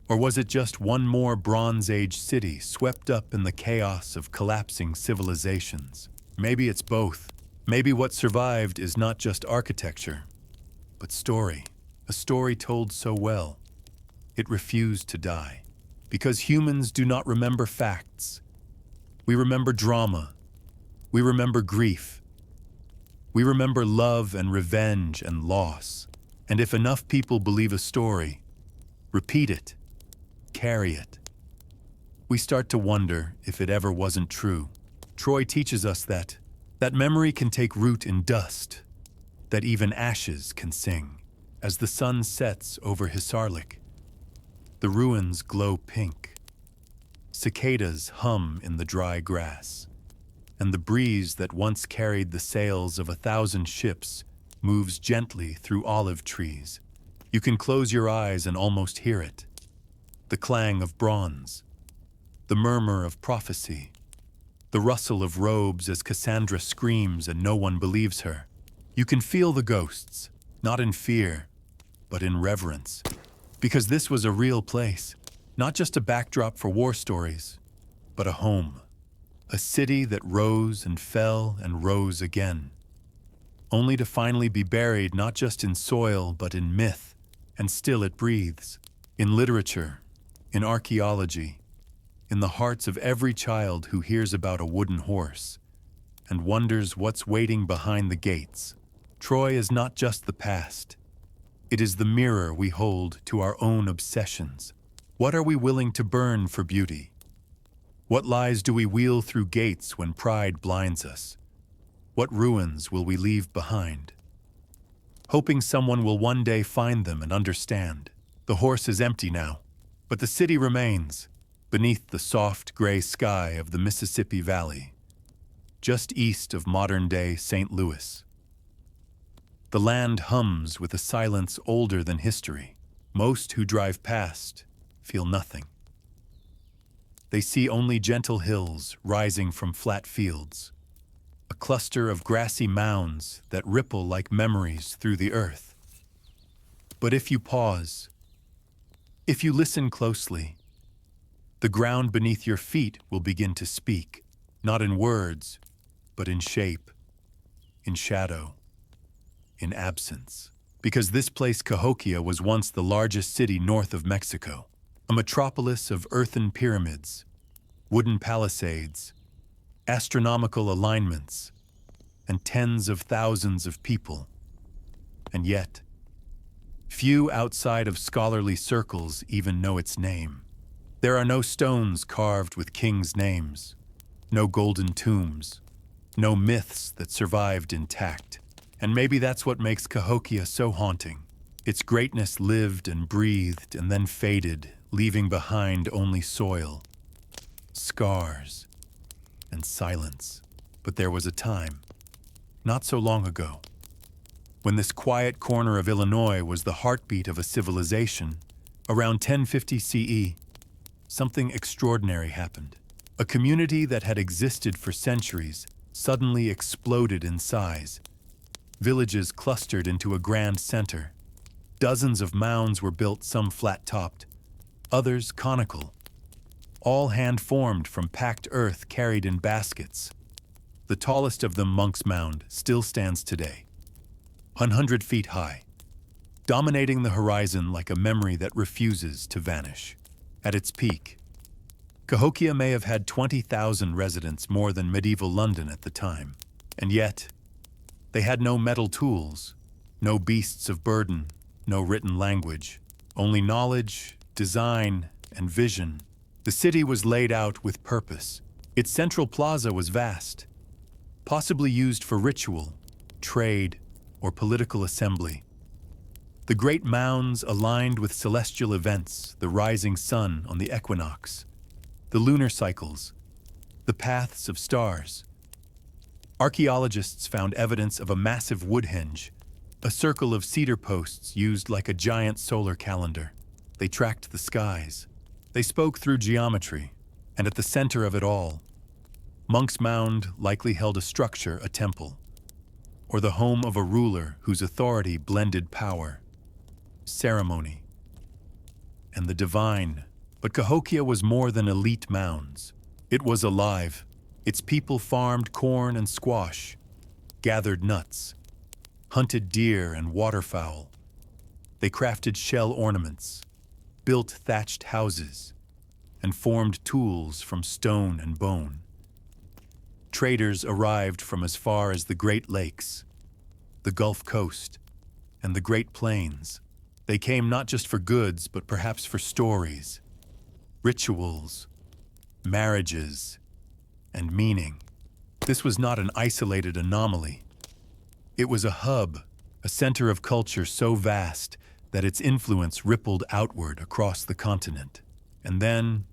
Or was it just one more Bronze Age city swept up in the chaos of collapsing civilizations? Maybe it's both. Maybe what survived is not just architecture, but story. A story told so well, it refused to die. Because humans do not remember facts. We remember drama. We remember grief. We remember love and revenge and loss. And if enough people believe a story, repeat it, carry it, we start to wonder if it ever wasn't true. Troy teaches us that memory can take root in dust, that even ashes can sing. As the sun sets over Hisarlik, the ruins glow pink. Cicadas hum in the dry grass, and the breeze that once carried the sails of 1,000 ships moves gently through olive trees. You can close your eyes and almost hear it. The clang of bronze, the murmur of prophecy, the rustle of robes as Cassandra screams and no one believes her. You can feel the ghosts, not in fear, but in reverence. Because this was a real place, not just a backdrop for war stories, but a home. A city that rose and fell and rose again, only to finally be buried not just in soil but in myth, and still it breathes. In literature, in archaeology, in the hearts of every child who hears about a wooden horse and wonders what's waiting behind the gates. Troy is not just the past. It is the mirror we hold to our own obsessions. What are we willing to burn for beauty? What lies do we wheel through gates when pride blinds us? What ruins will we leave behind? Hoping someone will one day find them and understand. The horse is empty now, but the city remains, beneath the soft gray sky of the Mississippi Valley, just east of modern-day St. Louis. The land hums with a silence older than history. Most who drive past feel nothing. They see only gentle hills rising from flat fields, a cluster of grassy mounds that ripple like memories through the earth. But if you pause, if you listen closely, the ground beneath your feet will begin to speak, not in words, but in shape, in shadow, in absence. Because this place, Cahokia, was once the largest city north of Mexico, a metropolis of earthen pyramids, wooden palisades, astronomical alignments, and tens of thousands of people. And yet, few outside of scholarly circles even know its name. There are no stones carved with kings' names, no golden tombs, no myths that survived intact. And maybe that's what makes Cahokia so haunting. Its greatness lived and breathed and then faded, leaving behind only soil, scars, and silence. But there was a time, not so long ago, when this quiet corner of Illinois was the heartbeat of a civilization. Around 1050 CE, something extraordinary happened. A community that had existed for centuries suddenly exploded in size. Villages clustered into a grand center. Dozens of mounds were built, some flat-topped, others conical, all hand-formed from packed earth carried in baskets. The tallest of them, Monk's Mound, still stands today, 100 feet high, dominating the horizon like a memory that refuses to vanish. At its peak, Cahokia may have had 20,000 residents, more than medieval London at the time. And yet, they had no metal tools, no beasts of burden, no written language, only knowledge, design, and vision. The city was laid out with purpose. Its central plaza was vast, possibly used for ritual, trade, or political assembly. The great mounds aligned with celestial events, the rising sun on the equinox, the lunar cycles, the paths of stars. Archaeologists found evidence of a massive woodhenge, a circle of cedar posts used like a giant solar calendar. They tracked the skies. They spoke through geometry, and at the center of it all, Monk's Mound likely held a structure, a temple, or the home of a ruler whose authority blended power, ceremony, and the divine. But Cahokia was more than elite mounds. It was alive. Its people farmed corn and squash, gathered nuts, hunted deer and waterfowl. They crafted shell ornaments, built thatched houses, and formed tools from stone and bone. Traders arrived from as far as the Great Lakes, the Gulf Coast, and the Great Plains. They came not just for goods, but perhaps for stories, rituals, marriages, and meaning. This was not an isolated anomaly. It was a hub, a center of culture so vast that its influence rippled outward across the continent. And then,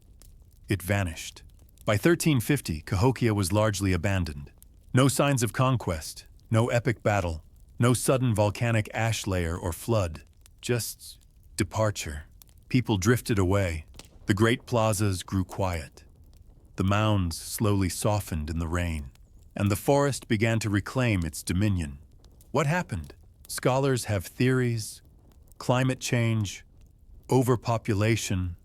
it vanished. By 1350, Cahokia was largely abandoned. No signs of conquest, no epic battle, no sudden volcanic ash layer or flood, just departure. People drifted away. The great plazas grew quiet. The mounds slowly softened in the rain, and the forest began to reclaim its dominion. What happened? Scholars have theories: climate change, overpopulation,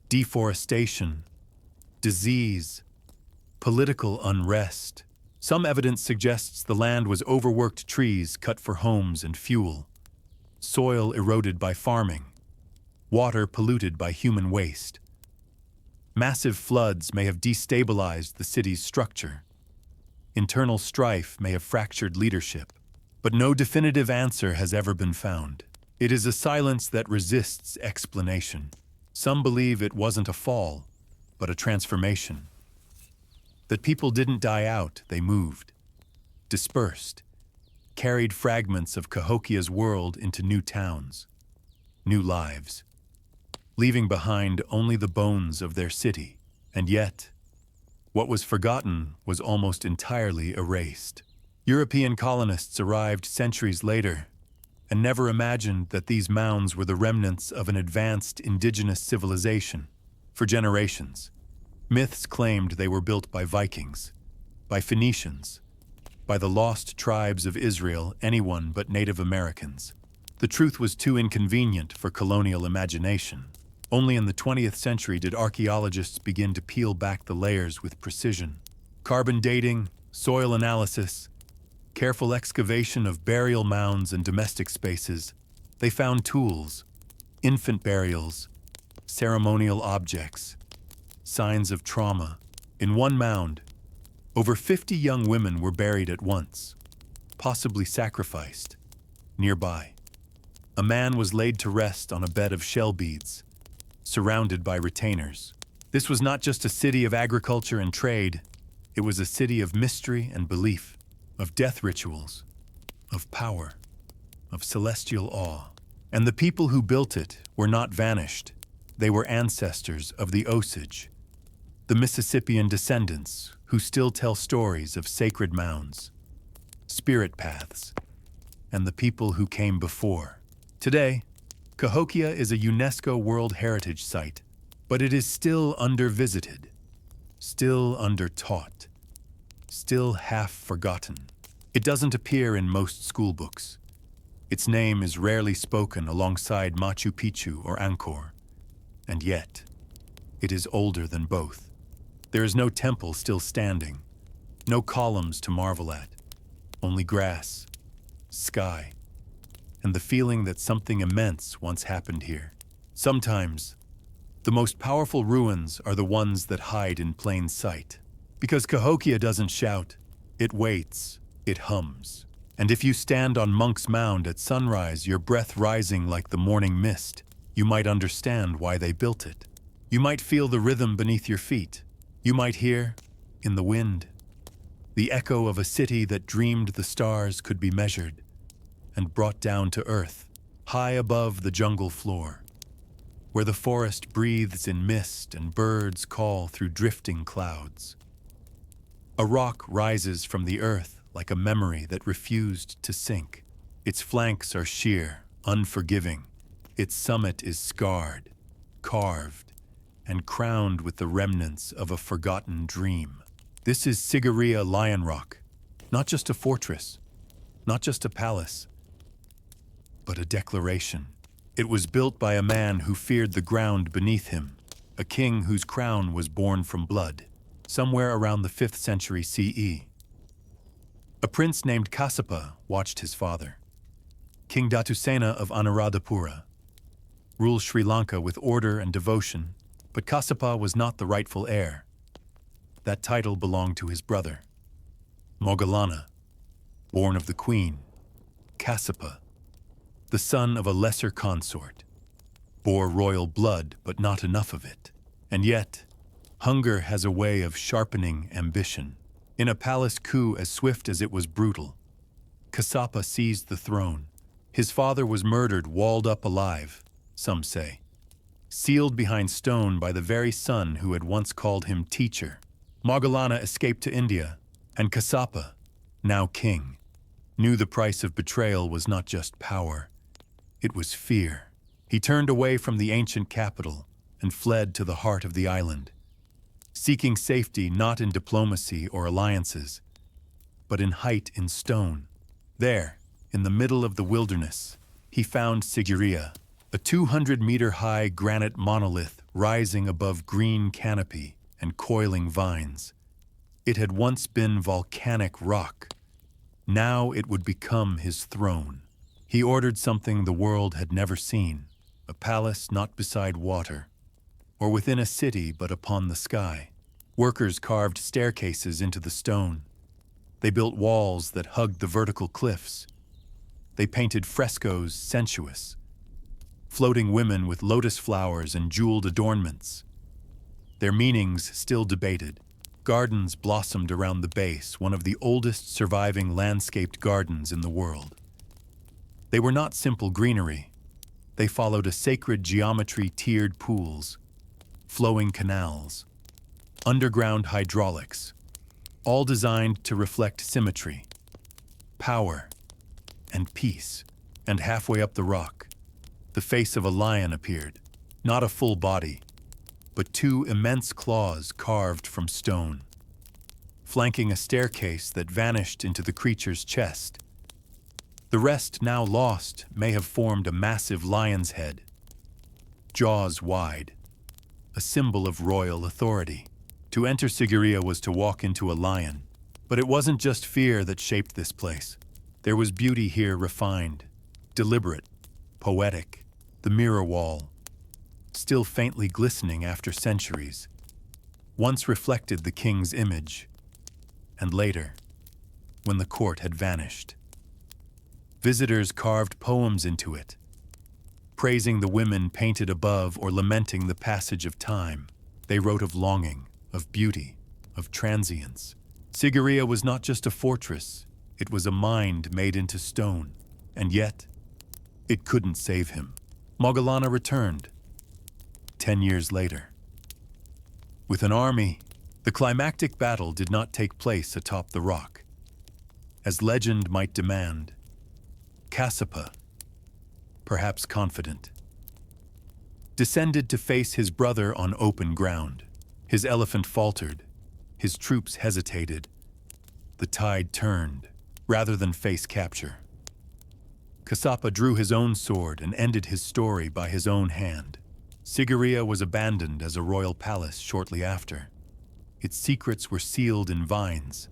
deforestation, disease, political unrest. Some evidence suggests the land was overworked trees cut for homes and fuel, soil eroded by farming, water polluted by human waste. Massive floods may have destabilized the city's structure. Internal strife may have fractured leadership, but no definitive answer has ever been found. It is a silence that resists explanation. Some believe it wasn't a fall, but a transformation. That people didn't die out, they moved, dispersed, carried fragments of Cahokia's world into new towns, new lives, leaving behind only the bones of their city. And yet, what was forgotten was almost entirely erased. European colonists arrived centuries later and never imagined that these mounds were the remnants of an advanced indigenous civilization. For generations, myths claimed they were built by Vikings, by Phoenicians, by the lost tribes of Israel, anyone but Native Americans. The truth was too inconvenient for colonial imagination. Only in the 20th century did archaeologists begin to peel back the layers with precision. Carbon dating, soil analysis, careful excavation of burial mounds and domestic spaces. They found tools, infant burials, ceremonial objects, signs of trauma. In one mound, over 50 young women were buried at once, possibly sacrificed. Nearby, a man was laid to rest on a bed of shell beads, surrounded by retainers. This was not just a city of agriculture and trade, it was a city of mystery and belief, of death rituals, of power, of celestial awe. And the people who built it were not vanished. They were ancestors of the Osage, the Mississippian descendants who still tell stories of sacred mounds, spirit paths, and the people who came before. Today, Cahokia is a UNESCO World Heritage Site, but it is still under-visited, still under-taught, still half-forgotten. It doesn't appear in most school books. Its name is rarely spoken alongside Machu Picchu or Angkor, and yet, it is older than both. There is no temple still standing, no columns to marvel at, only grass, sky, and the feeling that something immense once happened here. Sometimes, the most powerful ruins are the ones that hide in plain sight. Because Cahokia doesn't shout, it waits, it hums. And if you stand on Monk's Mound at sunrise, your breath rising like the morning mist, you might understand why they built it. You might feel the rhythm beneath your feet. You might hear, in the wind, the echo of a city that dreamed the stars could be measured and brought down to earth, high above the jungle floor, where the forest breathes in mist and birds call through drifting clouds. A rock rises from the earth like a memory that refused to sink. Its flanks are sheer, unforgiving. Its summit is scarred, carved, and crowned with the remnants of a forgotten dream. This is Sigiriya Lion Rock, not just a fortress, not just a palace, but a declaration. It was built by a man who feared the ground beneath him, a king whose crown was born from blood, somewhere around the 5th century CE. A prince named Kassapa watched his father. King Datusena of Anuradhapura ruled Sri Lanka with order and devotion, but Kassapa was not the rightful heir. That title belonged to his brother, Moggallana, born of the queen, Kassapa, the son of a lesser consort, bore royal blood but not enough of it. And yet, hunger has a way of sharpening ambition. In a palace coup as swift as it was brutal, Kassapa seized the throne. His father was murdered, walled up alive, some say, sealed behind stone by the very son who had once called him teacher. Moggallana escaped to India, and Kassapa, now king, knew the price of betrayal was not just power, it was fear. He turned away from the ancient capital and fled to the heart of the island, seeking safety not in diplomacy or alliances, but in height in stone. There, in the middle of the wilderness, he found Sigiriya, a 200-meter-high granite monolith rising above green canopy and coiling vines. It had once been volcanic rock. Now it would become his throne. He ordered something the world had never seen, a palace not beside water, or within a city but upon the sky. Workers carved staircases into the stone. They built walls that hugged the vertical cliffs. They painted frescoes sensuous, floating women with lotus flowers and jeweled adornments. Their meanings still debated. Gardens blossomed around the base, one of the oldest surviving landscaped gardens in the world. They were not simple greenery. They followed a sacred geometry: tiered pools, flowing canals, underground hydraulics, all designed to reflect symmetry, power, and peace. And halfway up the rock, the face of a lion appeared, not a full body, but 2 immense claws carved from stone, flanking a staircase that vanished into the creature's chest. The rest, now lost, may have formed a massive lion's head, jaws wide, a symbol of royal authority. To enter Sigiriya was to walk into a lion. But it wasn't just fear that shaped this place. There was beauty here, refined, deliberate, poetic. The mirror wall, still faintly glistening after centuries, once reflected the king's image, and later, when the court had vanished, visitors carved poems into it, praising the women painted above or lamenting the passage of time. They wrote of longing, of beauty, of transience. Sigiriya was not just a fortress, it was a mind made into stone, and yet, it couldn't save him. Moggallana returned, 10 years later. With an army, the climactic battle did not take place atop the rock. As legend might demand, Kassapa, perhaps confident, descended to face his brother on open ground. His elephant faltered, his troops hesitated. The tide turned, rather than face capture. Kassapa drew his own sword and ended his story by his own hand. Sigiriya was abandoned as a royal palace shortly after. Its secrets were sealed in vines.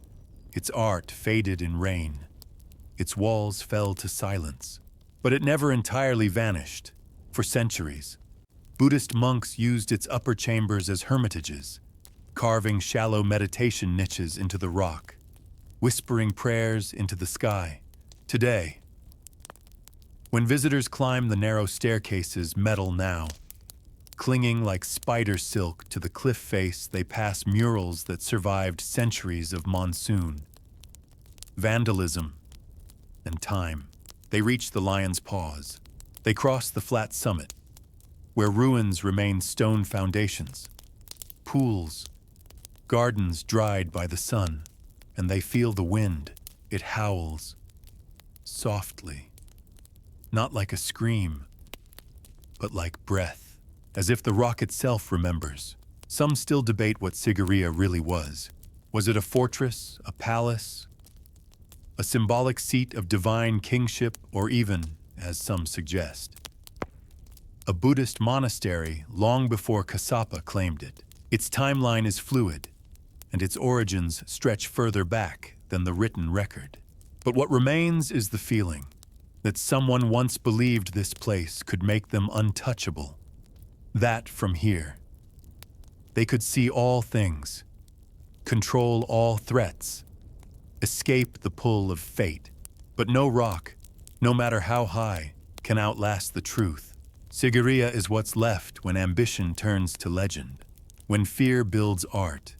Its art faded in rain. Its walls fell to silence. But it never entirely vanished. For centuries, Buddhist monks used its upper chambers as hermitages, carving shallow meditation niches into the rock, whispering prayers into the sky. Today, when visitors climb the narrow staircases, metal now, clinging like spider silk to the cliff face, they pass murals that survived centuries of monsoon, vandalism, and time. They reach the lion's paws. They cross the flat summit, where ruins remain stone foundations, pools, gardens dried by the sun, and they feel the wind. It howls, softly, not like a scream, but like breath, as if the rock itself remembers. Some still debate what Sigiriya really was. Was it a fortress, a palace, a symbolic seat of divine kingship, or even, as some suggest, a Buddhist monastery long before Kassapa claimed it? Its timeline is fluid, and its origins stretch further back than the written record. But what remains is the feeling that someone once believed this place could make them untouchable. That from here, they could see all things, control all threats, escape the pull of fate. But no rock, no matter how high, can outlast the truth. Sigiriya is what's left when ambition turns to legend, when fear builds art,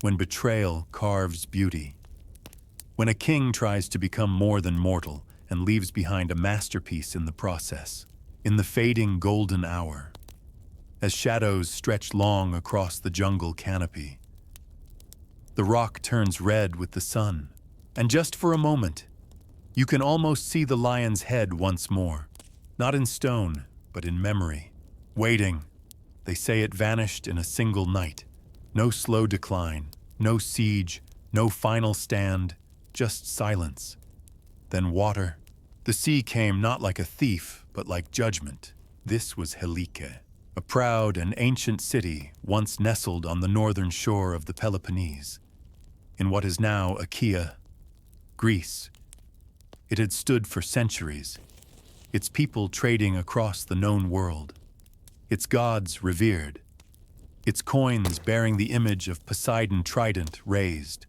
when betrayal carves beauty, when a king tries to become more than mortal and leaves behind a masterpiece in the process. In the fading golden hour, as shadows stretch long across the jungle canopy, the rock turns red with the sun, and just for a moment, you can almost see the lion's head once more, not in stone, but in memory, waiting. They say it vanished in a single night. No slow decline, no siege, no final stand, just silence. Then water. The sea came not like a thief, but like judgment. This was Helike, a proud and ancient city once nestled on the northern shore of the Peloponnese, in what is now Achaea, Greece. It had stood for centuries, its people trading across the known world, its gods revered, its coins bearing the image of Poseidon trident raised,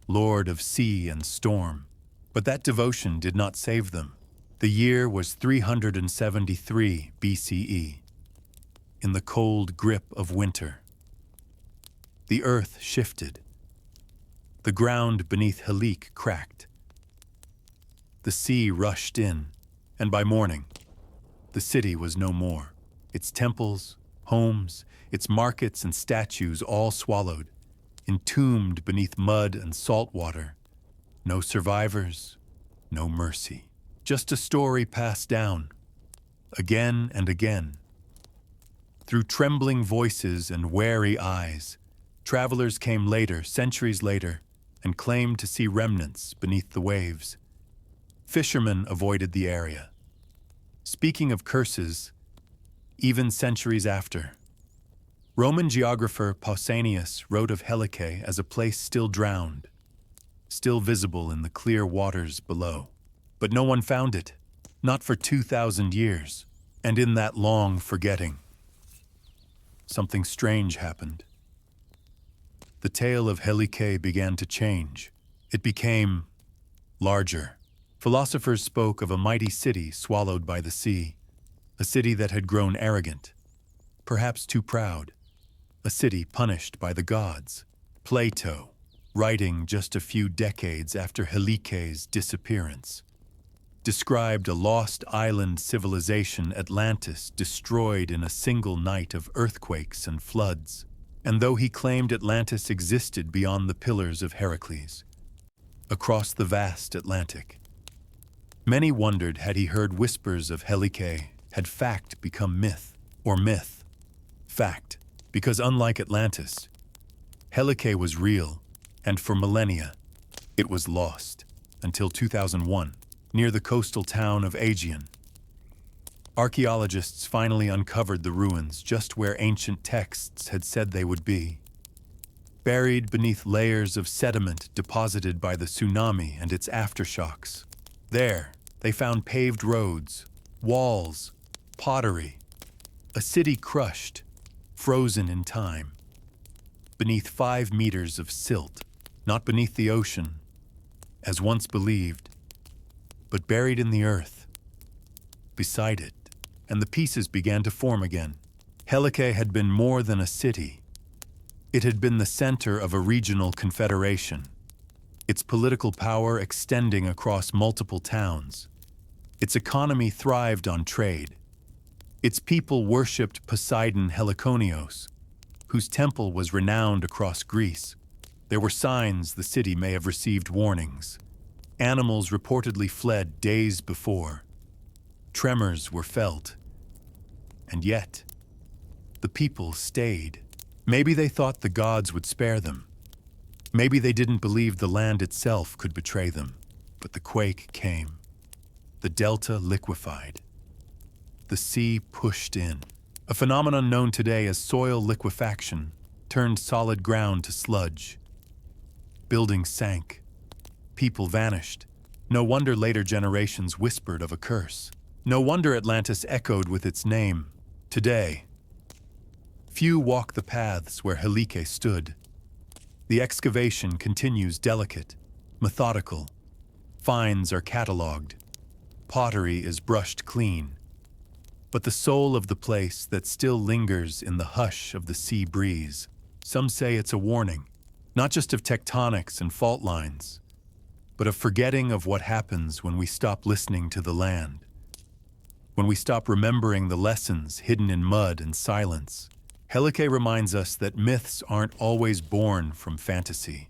lord of sea and storm. But that devotion did not save them. The year was 373 BCE, in the cold grip of winter. The earth shifted. The ground beneath Helike cracked. The sea rushed in, and by morning, the city was no more. Its temples, homes, its markets and statues all swallowed, entombed beneath mud and salt water. No survivors, no mercy. Just a story passed down, again and again. Through trembling voices and wary eyes, travelers came later, centuries later, and claimed to see remnants beneath the waves. Fishermen avoided the area. Speaking of curses, even centuries after, Roman geographer Pausanias wrote of Helike as a place still drowned, still visible in the clear waters below. But no one found it, not for 2,000 years. And in that long forgetting, something strange happened. The tale of Helike began to change. It became larger. Philosophers spoke of a mighty city swallowed by the sea, a city that had grown arrogant, perhaps too proud, a city punished by the gods. Plato, writing just a few decades after Helike's disappearance, described a lost island civilization, Atlantis, destroyed in a single night of earthquakes and floods. And though he claimed Atlantis existed beyond the Pillars of Heracles, across the vast Atlantic, many wondered, had he heard whispers of Helike, had fact become myth, or myth fact? Because unlike Atlantis, Helike was real, and for millennia, it was lost, until 2001, near the coastal town of Aegean. Archaeologists finally uncovered the ruins just where ancient texts had said they would be, buried beneath layers of sediment deposited by the tsunami and its aftershocks. There, They found paved roads, walls, pottery, a city crushed, frozen in time, beneath 5 meters of silt, not beneath the ocean, as once believed, but buried in the earth, beside it, and the pieces began to form again. Helike had been more than a city. It had been the center of a regional confederation, its political power extending across multiple towns. Its economy thrived on trade. Its people worshipped Poseidon Helikonios, whose temple was renowned across Greece. There were signs the city may have received warnings. Animals reportedly fled days before. Tremors were felt. And yet, the people stayed. Maybe they thought the gods would spare them. Maybe they didn't believe the land itself could betray them. But the quake came. The delta liquefied. The sea pushed in. A phenomenon known today as soil liquefaction turned solid ground to sludge. Buildings sank. People vanished. No wonder later generations whispered of a curse. No wonder Atlantis echoed with its name. Today, few walk the paths where Helike stood. The excavation continues delicate, methodical. Finds are catalogued. Pottery is brushed clean. But the soul of the place that still lingers in the hush of the sea breeze, some say it's a warning, not just of tectonics and fault lines, but of forgetting of what happens when we stop listening to the land, when we stop remembering the lessons hidden in mud and silence. Helike reminds us that myths aren't always born from fantasy.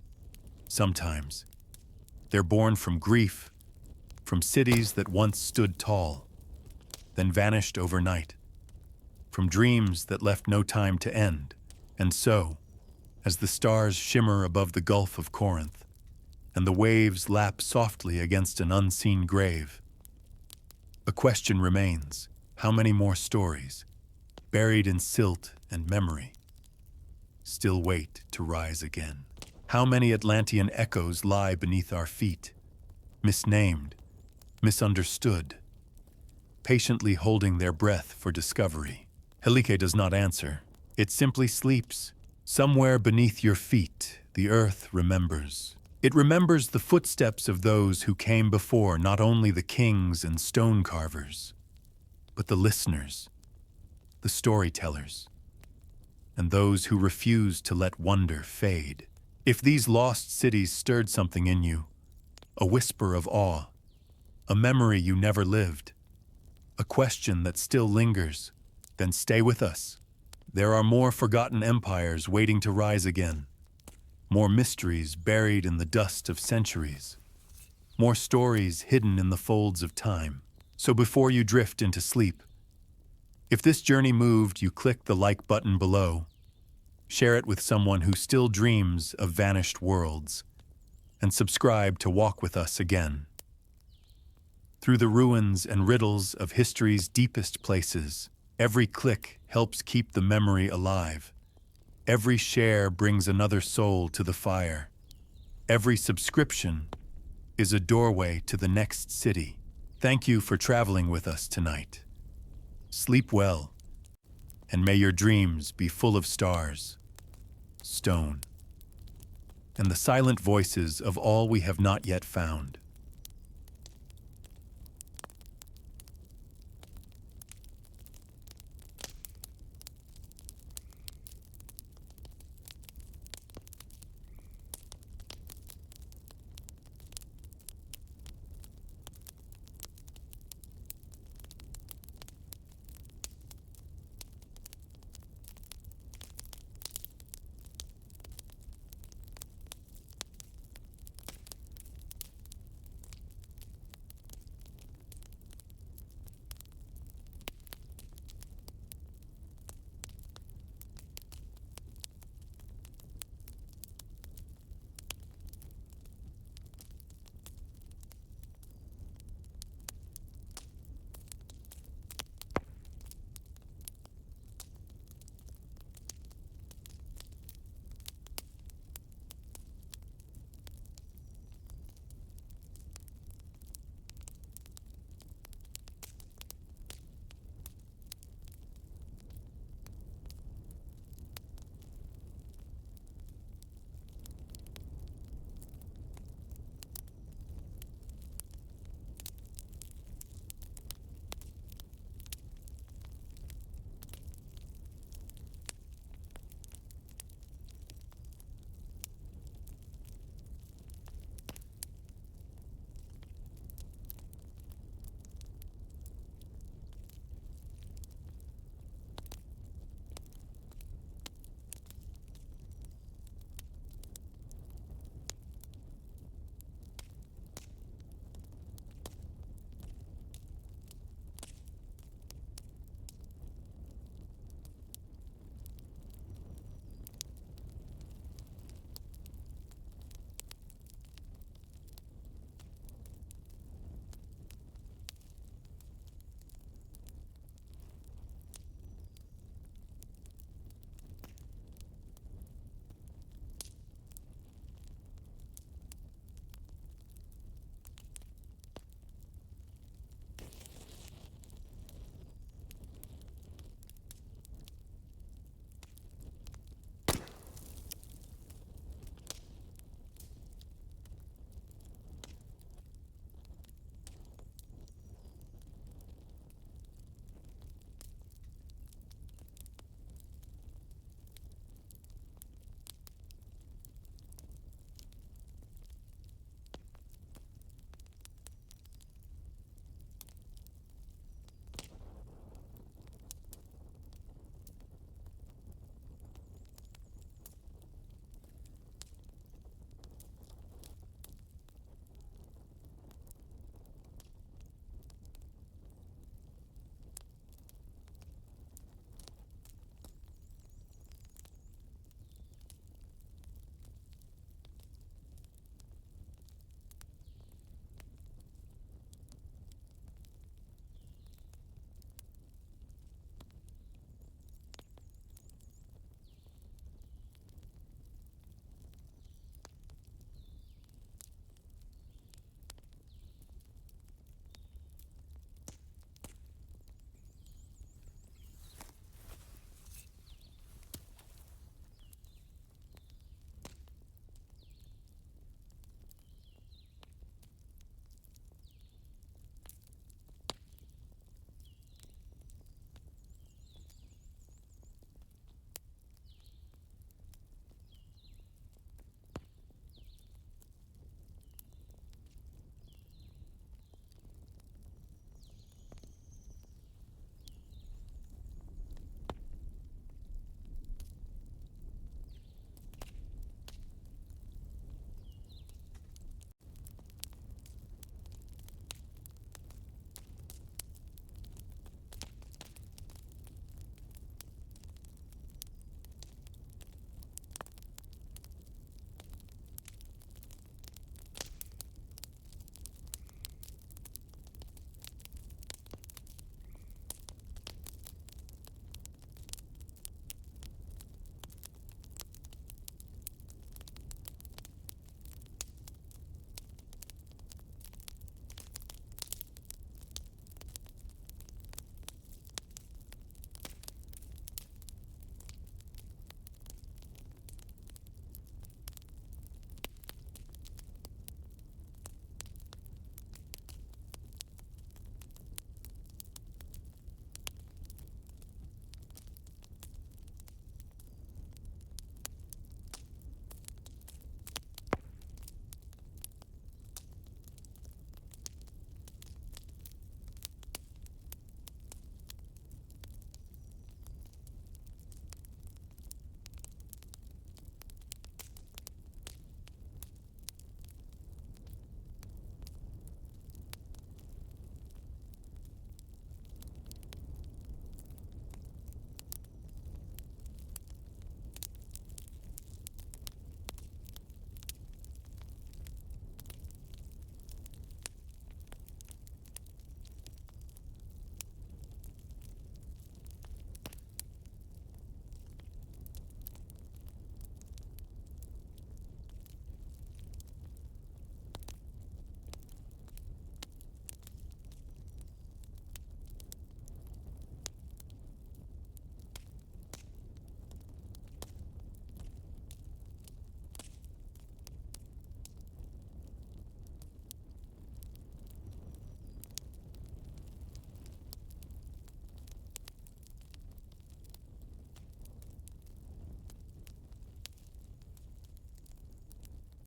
Sometimes, they're born from grief, from cities that once stood tall, then vanished overnight, from dreams that left no time to end. And so, as the stars shimmer above the Gulf of Corinth, and the waves lap softly against an unseen grave, a question remains: how many more stories, buried in silt and memory, still wait to rise again? How many Atlantean echoes lie beneath our feet, misnamed, misunderstood, patiently holding their breath for discovery? Helike does not answer. It simply sleeps. Somewhere beneath your feet, the earth remembers. It remembers the footsteps of those who came before, not only the kings and stone carvers, but the listeners, the storytellers, and those who refuse to let wonder fade. If these lost cities stirred something in you, a whisper of awe, a memory you never lived, a question that still lingers, then stay with us. There are more forgotten empires waiting to rise again, more mysteries buried in the dust of centuries, more stories hidden in the folds of time. So before you drift into sleep, if this journey moved you, click the like button below, share it with someone who still dreams of vanished worlds, and subscribe to walk with us again. Through the ruins and riddles of history's deepest places, every click helps keep the memory alive. Every share brings another soul to the fire. Every subscription is a doorway to the next city. Thank you for traveling with us tonight. Sleep well, and may your dreams be full of stars, stone, and the silent voices of all we have not yet found.